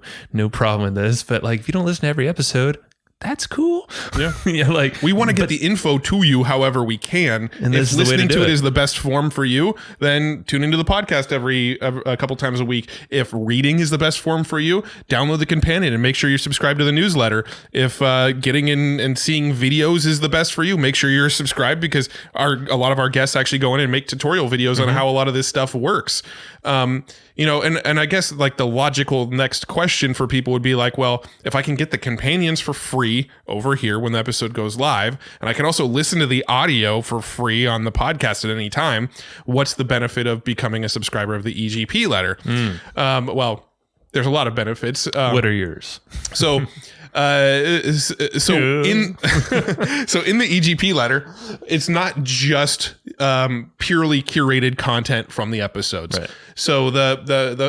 problem with this, but like if you don't listen to every episode, that's cool. Yeah. Yeah, like we want to get the info to you however we can. And if listening to it is the best form for you, then tune into the podcast a couple times a week. If reading is the best form for you, download the companion and make sure you're subscribed to the newsletter. If getting in and seeing videos is the best for you, make sure you're subscribed, because a lot of our guests actually go in and make tutorial videos on how a lot of this stuff works. And I guess like the logical next question for people would be like, well, if I can get the companions for free over here when the episode goes live, and I can also listen to the audio for free on the podcast at any time, what's the benefit of becoming a subscriber of the EGP letter? Well, there's a lot of benefits. What are yours? So in the EGP letter, it's not just purely curated content from the episodes. Right. So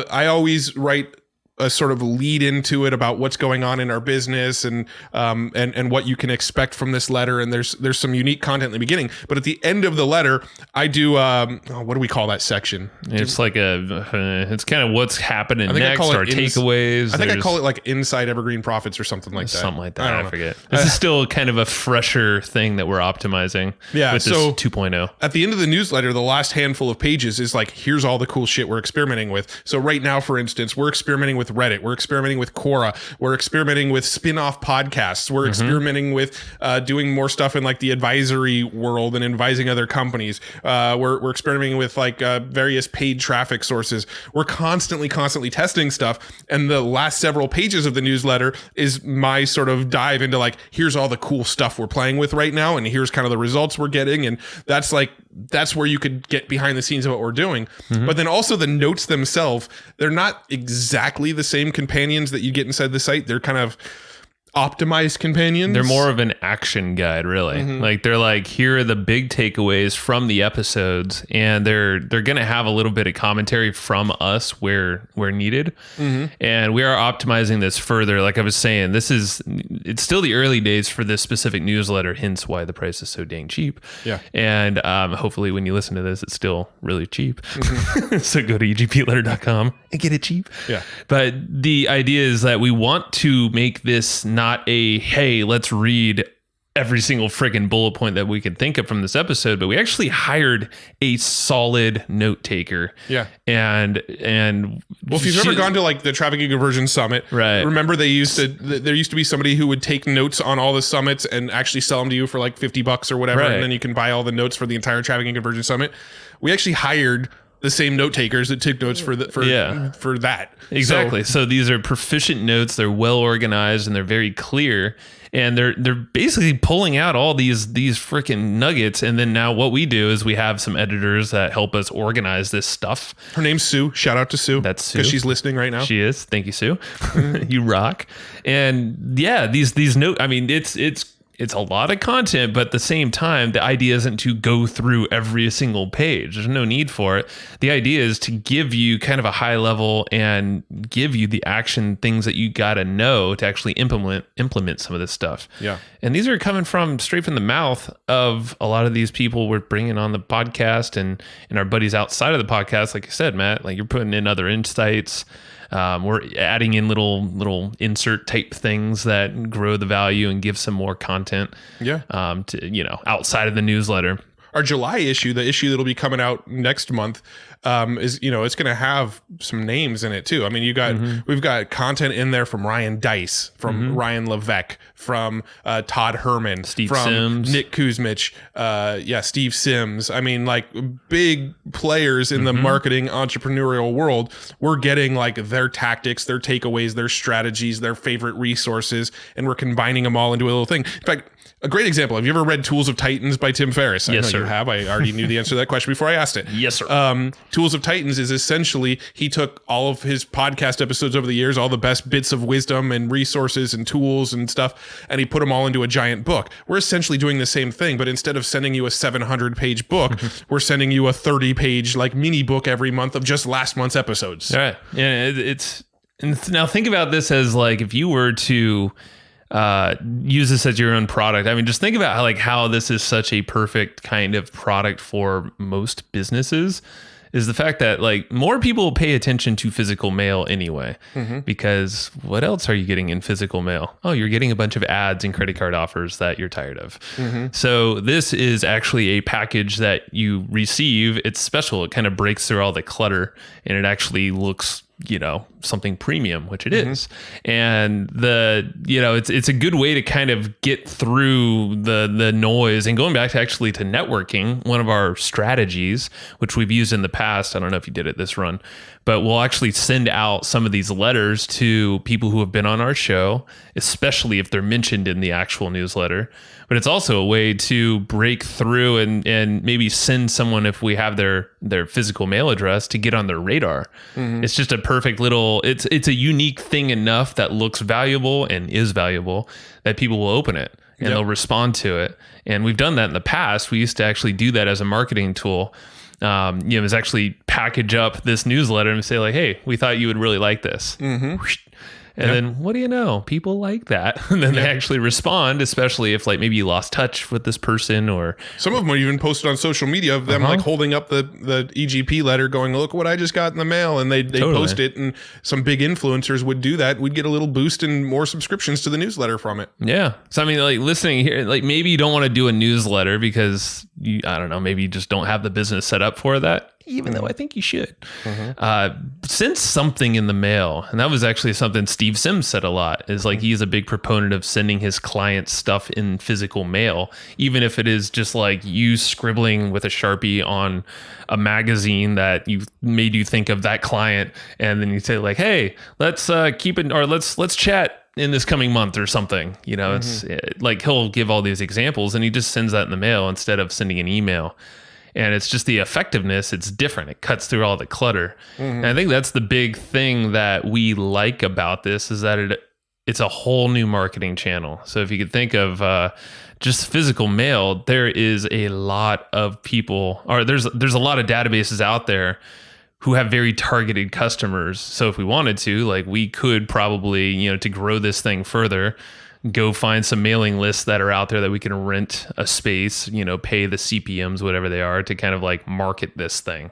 I always write a sort of lead into it about what's going on in our business and what you can expect from this letter. And there's some unique content in the beginning, but at the end of the letter, I do what do we call that section? It's like it's kind of what's happening next, our takeaways. I think I call it like Inside Evergreen Profits or something like that. Something like that. I forget. This is still kind of a fresher thing that we're optimizing. Yeah. With this so 2.0. At the end of the newsletter, the last handful of pages is like, here's all the cool shit we're experimenting with. So right now, for instance, we're experimenting with Reddit. We're experimenting with Quora. We're experimenting with spin-off podcasts. We're experimenting with doing more stuff in like the advisory world and advising other companies. We're experimenting with like various paid traffic sources. We're constantly testing stuff. And the last several pages of the newsletter is my sort of dive into like, here's all the cool stuff we're playing with right now, and here's kind of the results we're getting. And that's where you could get behind the scenes of what we're doing. But then also the notes themselves, they're not exactly the same companions that you get inside the site. They're kind of optimized companions. They're more of an action guide, really. Like they're like, here are the big takeaways from the episodes, and they're going to have a little bit of commentary from us where needed. And we are optimizing this further. Like I was saying, it's still the early days for this specific newsletter, hence why the price is so dang cheap. Yeah. And hopefully when you listen to this, it's still really cheap. So go to egpletter.com and get it cheap. Yeah. But the idea is that we want to make this not a, hey, let's read every single freaking bullet point that we could think of from this episode, but we actually hired a solid note taker. Yeah. And well, if you've ever gone to like the Trafficking Conversion Summit, right? Remember there used to be somebody who would take notes on all the summits and actually sell them to you for like $50 or whatever, right. And then you can buy all the notes for the entire Trafficking Conversion Summit. We actually hired the same note takers that took notes for that. Exactly. So these are proficient notes. They're well organized and they're very clear. And they're basically pulling out all these freaking nuggets. And then now what we do is we have some editors that help us organize this stuff. Her name's Sue. Shout out to Sue. That's Sue. Because she's listening right now. She is. Thank you, Sue. You rock. And yeah, these notes, I mean, it's a lot of content, but at the same time, the idea isn't to go through every single page. There's no need for it. The idea is to give you kind of a high level and give you the action things that you got to know to actually implement some of this stuff. Yeah. And these are coming straight from the mouth of a lot of these people we're bringing on the podcast and our buddies outside of the podcast. Like you said, Matt, like you're putting in other insights. We're adding in little insert type things that grow the value and give some more content. Yeah. To outside of the newsletter. Our July issue, the issue that'll be coming out next month, is it's going to have some names in it too. I mean, we've got content in there from Ryan Dice, from Ryan Levesque, from Todd Herman, Steve from Sims. Nick Kuzmich, Steve Sims. I mean, like big players in the marketing entrepreneurial world. We're getting like their tactics, their takeaways, their strategies, their favorite resources, and we're combining them all into a little thing. In fact, a great example. Have you ever read Tools of Titans by Tim Ferriss? Yes, I know sir. you have. I already knew the answer to that question before I asked it. Yes, sir. Tools of Titans is essentially he took all of his podcast episodes over the years, all the best bits of wisdom and resources and tools and stuff, and he put them all into a giant book. We're essentially doing the same thing, but instead of sending you a 700-page book, we're sending you a 30-page like mini book every month of just last month's episodes. All right. Yeah, and now think about this as like if you were to use this as your own product. I mean, just think about how this is such a perfect kind of product for most businesses. Is the fact that like more people pay attention to physical mail anyway, because what else are you getting in physical mail? Oh, you're getting a bunch of ads and credit card offers that you're tired of. So this is actually a package that you receive. It's special. It kind of breaks through all the clutter and it actually looks, something premium, which it is. And it's a good way to kind of get through the noise. And going back to networking, one of our strategies, which we've used in the past, I don't know if you did it this run, but we'll actually send out some of these letters to people who have been on our show, especially if they're mentioned in the actual newsletter. But it's also a way to break through and maybe send someone, if we have their physical mail address, to get on their radar. It's just a perfect little, it's a unique thing enough that looks valuable and is valuable that people will open it and they'll respond to it. And we've done that in the past. We used to actually do that as a marketing tool. Is actually package up this newsletter and say like, hey, we thought you would really like this. And then what do you know? People like that. And then they actually respond, especially if like maybe you lost touch with this person, or some of them are even posted on social media of them like holding up the EGP letter going, look what I just got in the mail. And they post it, and some big influencers would do that. We'd get a little boost and more subscriptions to the newsletter from it. Yeah. So I mean, like listening here, like maybe you don't want to do a newsletter because I don't know, maybe you just don't have the business set up for that. Even though I think you should. Send something in the mail. And that was actually something Steve Sims said a lot, is like he's a big proponent of sending his clients stuff in physical mail, even if it is just like you scribbling with a Sharpie on a magazine that you made you think of that client. And then you say like, hey, let's keep it, or let's chat in this coming month or something. It's like he'll give all these examples and he just sends that in the mail instead of sending an email. And it's just the effectiveness. It's different. It cuts through all the clutter. And I think that's the big thing that we like about this, is that it's a whole new marketing channel. So if you could think of just physical mail, there is a lot of people, or there's a lot of databases out there who have very targeted customers. So if we wanted to, like we could probably, to grow this thing further, go find some mailing lists that are out there that we can rent a space, pay the CPMs, whatever they are, to kind of like market this thing.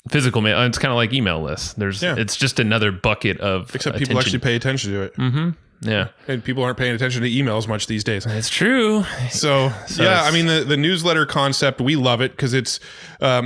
Physical mail, it's kind of like email lists. It's just another bucket of except people actually pay attention to it. Yeah. And people aren't paying attention to emails much these days. It's true. So yeah, I mean, the newsletter concept, we love it because it's, I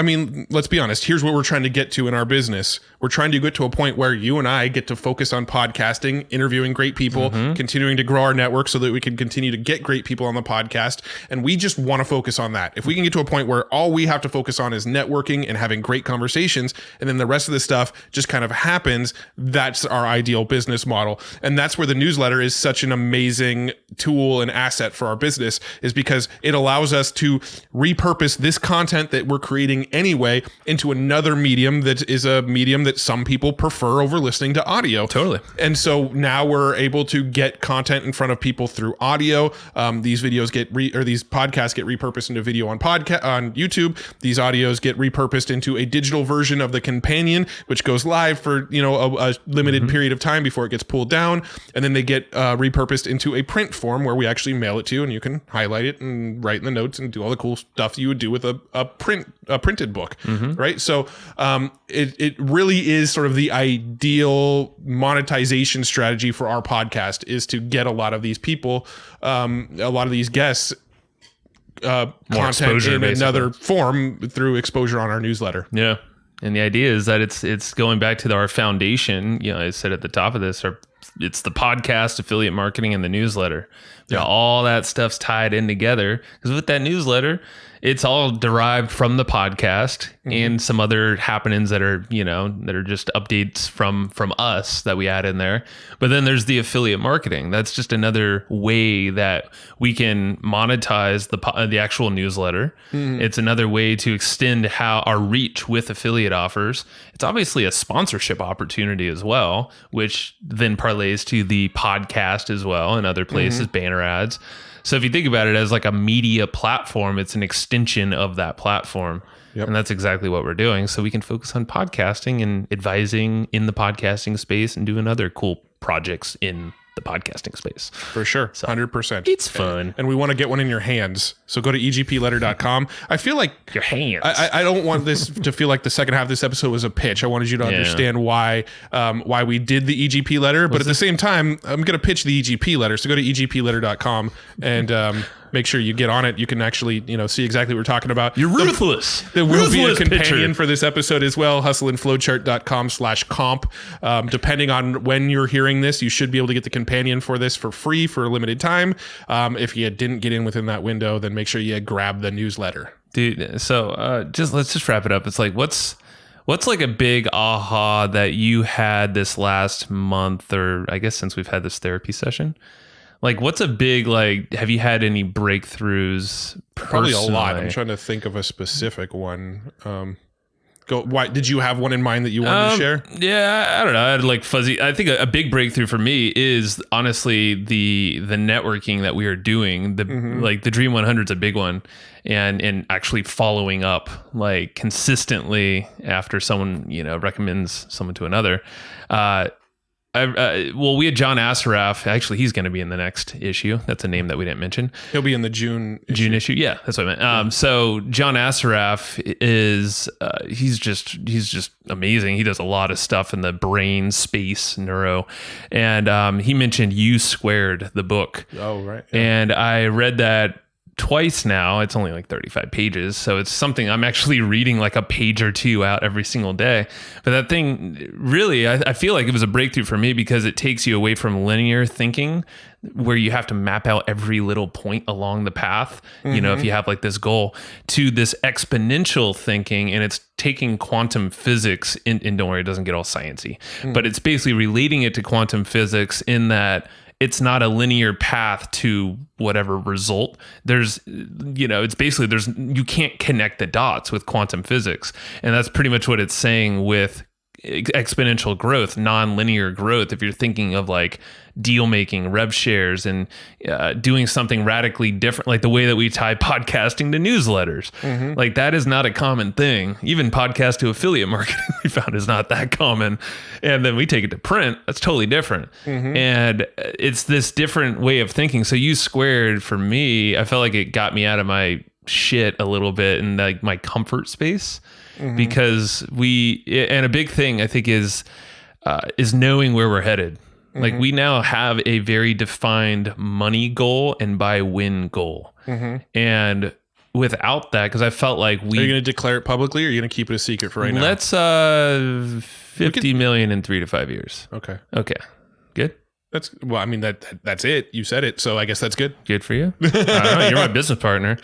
mean, let's be honest. Here's what we're trying to get to in our business. We're trying to get to a point where you and I get to focus on podcasting, interviewing great people, continuing to grow our network so that we can continue to get great people on the podcast. And we just want to focus on that. If we can get to a point where all we have to focus on is networking and having great conversations, and then the rest of the stuff just kind of happens, that's our ideal business model. And that's where the newsletter is such an amazing tool and asset for our business, is because it allows us to repurpose this content that we're creating anyway into another medium that is a medium that some people prefer over listening to audio. Totally. And so now we're able to get content in front of people through audio. These videos these podcasts get repurposed into video on YouTube. These audios get repurposed into a digital version of the companion, which goes live for a limited period of time before it gets pulled down, and then they get repurposed into a print form where we actually mail it to you, and you can highlight it and write in the notes and do all the cool stuff you would do with a printed book, right? So it really is sort of the ideal monetization strategy for our podcast, is to get a lot of these people, a lot of these guests, content in another form through exposure on our newsletter. Yeah. And the idea is that it's going back to our foundation. I said at the top of this, it's the podcast, affiliate marketing, and the newsletter. All that stuff's tied in together, because with that newsletter, it's all derived from the podcast and some other happenings that are, that are just updates from us that we add in there. But then there's the affiliate marketing. That's just another way that we can monetize the actual newsletter. It's another way to extend how our reach with affiliate offers. It's obviously a sponsorship opportunity as well, which then parlays to the podcast as well and other places, banner ads. So if you think about it as like a media platform, it's an extension of that platform. And that's exactly what we're doing. So we can focus on podcasting and advising in the podcasting space and doing other cool projects in the podcasting space. For sure. 100%. It's fun. And we want to get one in your hands. So go to egpletter.com. I feel like your hands. I don't want this to feel like the second half of this episode was a pitch. I wanted you to understand why we did the EGP letter. But at the same time, I'm going to pitch the EGP letter. So go to egpletter.com and make sure you get on it. You can actually, see exactly what we're talking about. You're ruthless. There will be a Ruthless companion pitcher. for this episode as well. hustleandflowchart.com/comp. Depending on when you're hearing this, you should be able to get the companion for this for free for a limited time. If you didn't get in within that window, then make sure you grab the newsletter. Dude, so let's just wrap it up. It's like, what's like a big aha that you had this last month, or I guess since we've had this therapy session? Like, what's a big, have you had any breakthroughs personally? Probably a lot. I'm trying to think of a specific one. Why did you have one in mind that you wanted to share? Yeah, I don't know. I had fuzzy. I think a big breakthrough for me is honestly the networking that we are doing. The Dream 100 is a big one, and actually following up consistently after someone recommends someone to another. We had John Assaraf. Actually, he's going to be in the next issue. That's a name that we didn't mention. He'll be in the June issue. Yeah, that's what I meant. So John Assaraf is he's just amazing. He does a lot of stuff in the brain space, neuro, and he mentioned U Squared, the book. Oh, right. Yeah. And I read that twice now. It's only 35 pages, so it's something I'm actually reading a page or two out every single day. But that thing really, I feel like it was a breakthrough for me because it takes you away from linear thinking where you have to map out every little point along the path, if you have this goal, to this exponential thinking. And it's taking quantum physics and don't worry, it doesn't get all sciencey, but it's basically relating it to quantum physics in that it's not a linear path to whatever result. There's, it's basically you can't connect the dots with quantum physics. And that's pretty much what it's saying with exponential growth, non-linear growth. If you're thinking of deal making, rev shares, and doing something radically different, like the way that we tie podcasting to newsletters, that is not a common thing. Even podcast to affiliate marketing, we found is not that common. And then we take it to print. That's totally different. And it's this different way of thinking. So U Squared for me, I felt like it got me out of my shit a little bit in my comfort space. Because and a big thing I think is knowing where we're headed. We now have a very defined money goal and buy win goal. And without that, because I felt like Are you going to declare it publicly or are you going to keep it a secret for right now? Let's 50 million in 3 to 5 years. Okay. Good. That's it. You said it, so I guess that's good. Good for you. I don't know. You're my business partner.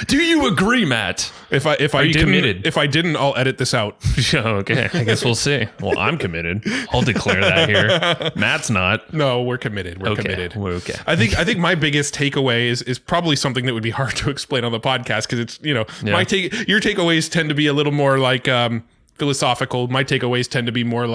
Do you agree, Matt? If I committed? If I didn't, I'll edit this out. Okay, I guess we'll see. Well, I'm committed. I'll declare that here. Matt's not. No, we're committed. We're committed. We're okay. I think my biggest takeaway is probably something that would be hard to explain on the podcast because it's your takeaways tend to be a little more philosophical. My takeaways tend to be more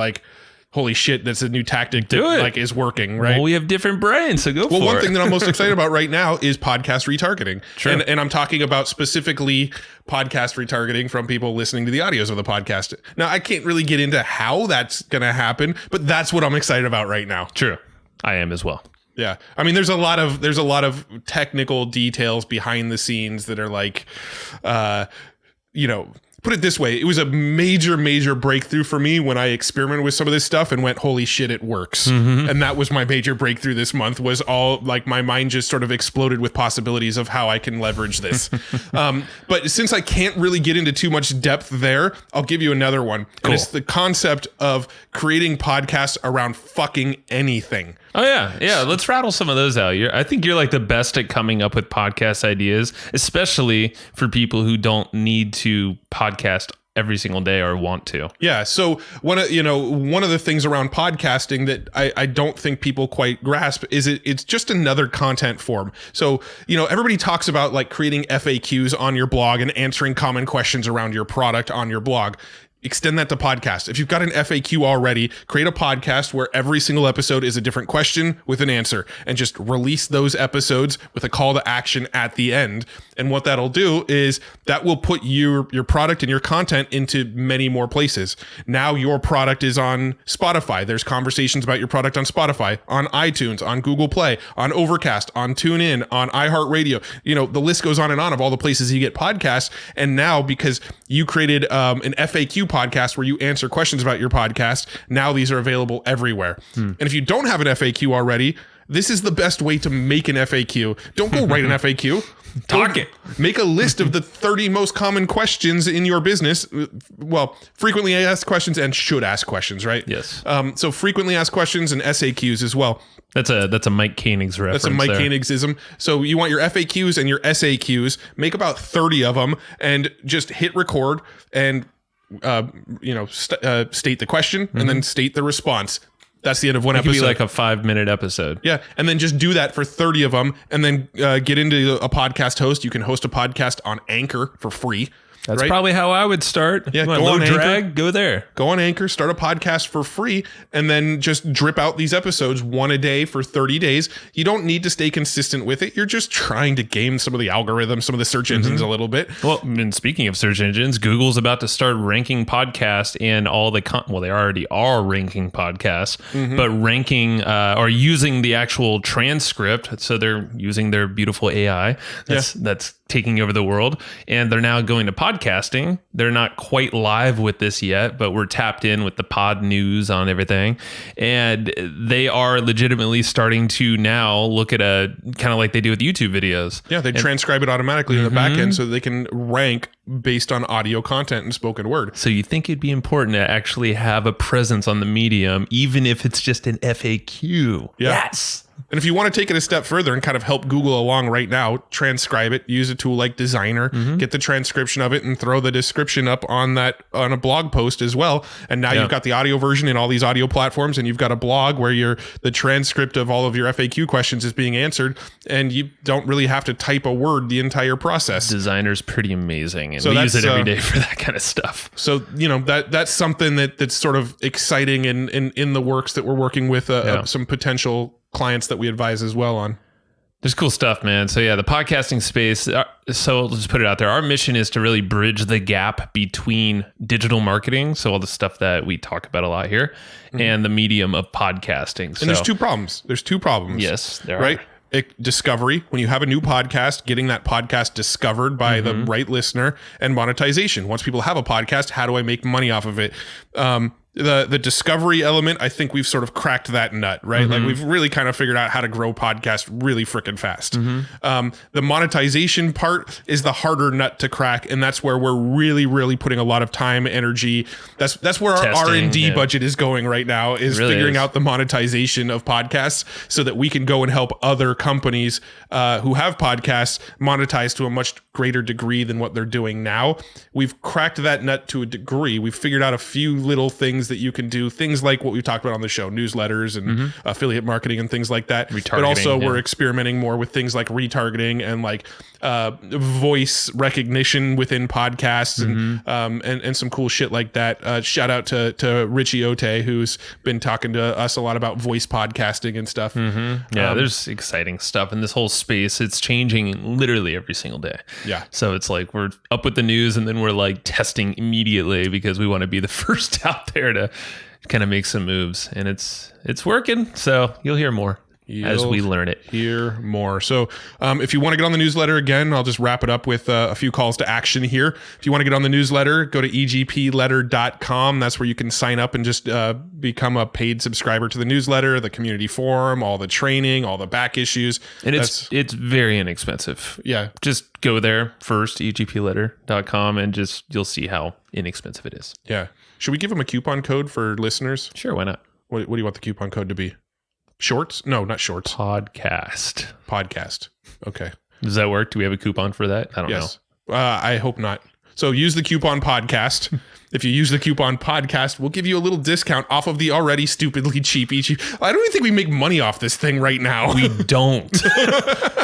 holy shit, that's a new tactic that is working, right? Well, we have different brains, so go for it. Well, one thing that I'm most excited about right now is podcast retargeting. Sure. And I'm talking about specifically podcast retargeting from people listening to the audios of the podcast. Now, I can't really get into how that's going to happen, but that's what I'm excited about right now. True. I am as well. Yeah. I mean, there's a lot of technical details behind the scenes that are put it this way, it was a major breakthrough for me when I experimented with some of this stuff and went, holy shit, it works. And that was my major breakthrough this month, was all my mind just sort of exploded with possibilities of how I can leverage this. But since I can't really get into too much depth there, I'll give you another one. Cool. And it's the concept of creating podcasts around fucking anything. Oh yeah. Let's rattle some of those out. I think you're like the best at coming up with podcast ideas, especially for people who don't need to podcast every single day or want to. Yeah. So one of the things around podcasting that I don't think people quite grasp is it's just another content form. So, everybody talks about like creating FAQs on your blog and answering common questions around your product on your blog. Extend that to podcast. If you've got an FAQ already, create a podcast where every single episode is a different question with an answer, and just release those episodes with a call to action at the end. And what that'll do is that will put your product and your content into many more places. Now your product is on Spotify. There's conversations about your product on Spotify, on iTunes, on Google Play, on Overcast, on TuneIn, on iHeartRadio. The list goes on and on of all the places you get podcasts. And now because you created an FAQ podcast where you answer questions about your podcast, now these are available everywhere. And if you don't have an FAQ already, this is the best way to make an FAQ. Don't go write an FAQ. Talk it. Make a list of the 30 most common questions in your business. Well, frequently asked questions and should ask questions, right? Yes. So frequently asked questions and SAQs as well. That's a Mike Koenig's reference. That's a Mike Koenigsism. So you want your FAQs and your SAQs, make about 30 of them and just hit record and state the question and then state the response. That's the end of one episode. It could be like a 5-minute episode. Yeah. And then just do that for 30 of them and then get into a podcast host. You can host a podcast on Anchor for free. That's probably how I would start. Yeah, go on drag, Anchor. Go there. Go on Anchor, start a podcast for free, and then just drip out these episodes one a day for 30 days. You don't need to stay consistent with it. You're just trying to game some of the algorithms, some of the search engines a little bit. Well, and speaking of search engines, Google's about to start ranking podcasts and all the they already are ranking podcasts, but ranking or using the actual transcript. So they're using their beautiful AI. That's taking over the world, and they're now going to podcasting. They're not quite live with this yet, but we're tapped in with the pod news on everything, and they are legitimately starting to now look at a kind of like they do with YouTube videos. Yeah, they transcribe it automatically in the back end so they can rank based on audio content and spoken word. So you think it'd be important to actually have a presence on the medium, even if it's just an FAQ? Yeah. Yes. And if you want to take it a step further and kind of help Google along right now, transcribe it, use a tool like Designer, get the transcription of it and throw the description up on a blog post as well. And now you've got the audio version in all these audio platforms, and you've got a blog where the transcript of all of your FAQ questions is being answered, and you don't really have to type a word the entire process. Designer's pretty amazing, and we use it every day for that kind of stuff. So, that's something that's sort of exciting and in the works that we're working with some potential clients that we advise as well on. There's cool stuff, man. So yeah, the podcasting space. So let's put it out there. Our mission is to really bridge the gap between digital marketing, so all the stuff that we talk about a lot here, and the medium of podcasting. And there's two problems. Yes, there right? are. Discovery, when you have a new podcast, getting that podcast discovered by the right listener, and monetization. Once people have a podcast, how do I make money off of it? The discovery element, I think we've sort of cracked that nut, right? Like we've really kind of figured out how to grow podcasts really freaking fast. The monetization part is the harder nut to crack, and that's where we're really, really putting a lot of time, energy. That's where our R&D budget is going right now, is really figuring out the monetization of podcasts so that we can go and help other companies who have podcasts monetize to a much greater degree than what they're doing now. We've cracked that nut to a degree. We've figured out a few little things that you can do, things like what we've talked about on the show, newsletters and affiliate marketing and things like that. But also we're experimenting more with things like retargeting and like voice recognition within podcasts and some cool shit like that. Shout out to Richie Ote, who's been talking to us a lot about voice podcasting and stuff. Yeah, there's exciting stuff in this whole space. It's changing literally every single day. Yeah. So it's like we're up with the news, and then we're like testing immediately because we want to be the first out there to kind of make some moves, and it's working. So you'll hear more as we learn it. Hear more. So if you want to get on the newsletter, again, I'll just wrap it up with a few calls to action here. If you want to get on the newsletter, go to egpletter.com. That's where you can sign up and just become a paid subscriber to the newsletter, the community forum, all the training, all the back issues. And it's very inexpensive. Yeah. Just go there first, egpletter.com, and you'll see how inexpensive it is. Yeah. Should we give them a coupon code for listeners? Sure, why not? What do you want the coupon code to be? Shorts? No, not shorts. Podcast. Okay. Does that work? Do we have a coupon for that? I don't know. I hope not. So use the coupon podcast. If you use the coupon podcast, we'll give you a little discount off of the already stupidly cheap EGP. I don't even think we make money off this thing right now. We don't.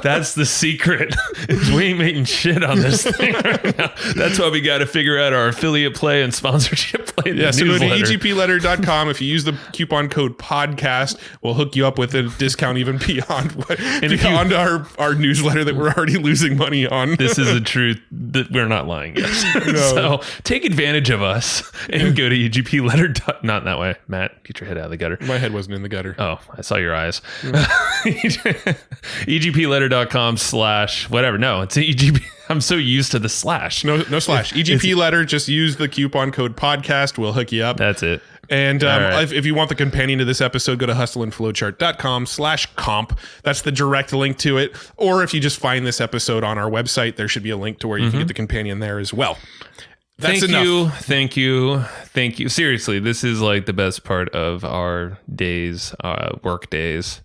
That's the secret. Is we ain't making shit on this thing right now. That's why we got to figure out our affiliate play and sponsorship play. Yeah, so go to egpletter.com. If you use the coupon code podcast, we'll hook you up with a discount even beyond our newsletter that we're already losing money on. This is the truth that we're not lying. Yes. No. So take advantage of us and go to EGP Letter. Not that way, Matt. Get your head out of the gutter. My head wasn't in the gutter. Oh, I saw your eyes. EGPletter.com/ whatever. No, it's EGP. I'm so used to the slash. No slash. EGP Letter. Just use the coupon code podcast. We'll hook you up. That's it. And if you want the companion to this episode, go to hustleandflowchart.com/comp. That's the direct link to it. Or if you just find this episode on our website, there should be a link to where you can get the companion there as well. That's enough. Thank you. Seriously, this is like the best part of our days, work days,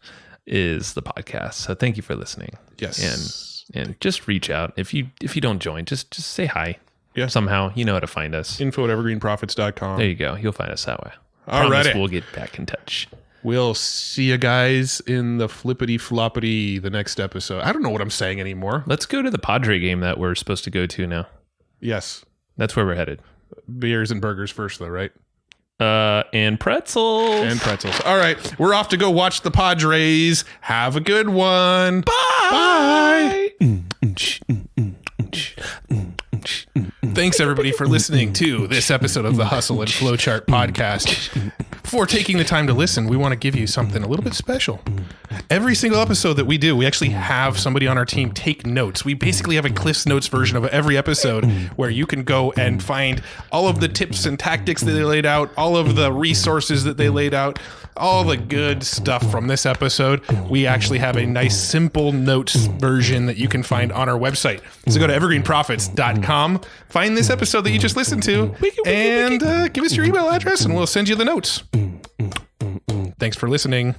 is the podcast. So thank you for listening. Yes. And just reach out. If you don't join, just say hi. Yeah. Somehow, you know how to find us. info@evergreenprofits.com. There you go. You'll find us that way. All right. We'll get back in touch. We'll see you guys in the flippity floppity the next episode. I don't know what I'm saying anymore. Let's go to the Padre game that we're supposed to go to now. Yes. That's where we're headed. Beers and burgers first, though, right? And pretzels. All right. We're off to go watch the Padres. Have a good one. Bye. Thanks, everybody, for listening to this episode of the Hustle and Flowchart podcast. Before taking the time to listen, we want to give you something a little bit special. Every single episode that we do, we actually have somebody on our team take notes. We basically have a Cliff's Notes version of every episode where you can go and find all of the tips and tactics that they laid out, all of the resources that they laid out, all the good stuff from this episode. We actually have a nice simple notes version that you can find on our website. So go to evergreenprofits.com, find this episode that you just listened to, and give us your email address and we'll send you the notes. Thanks for listening.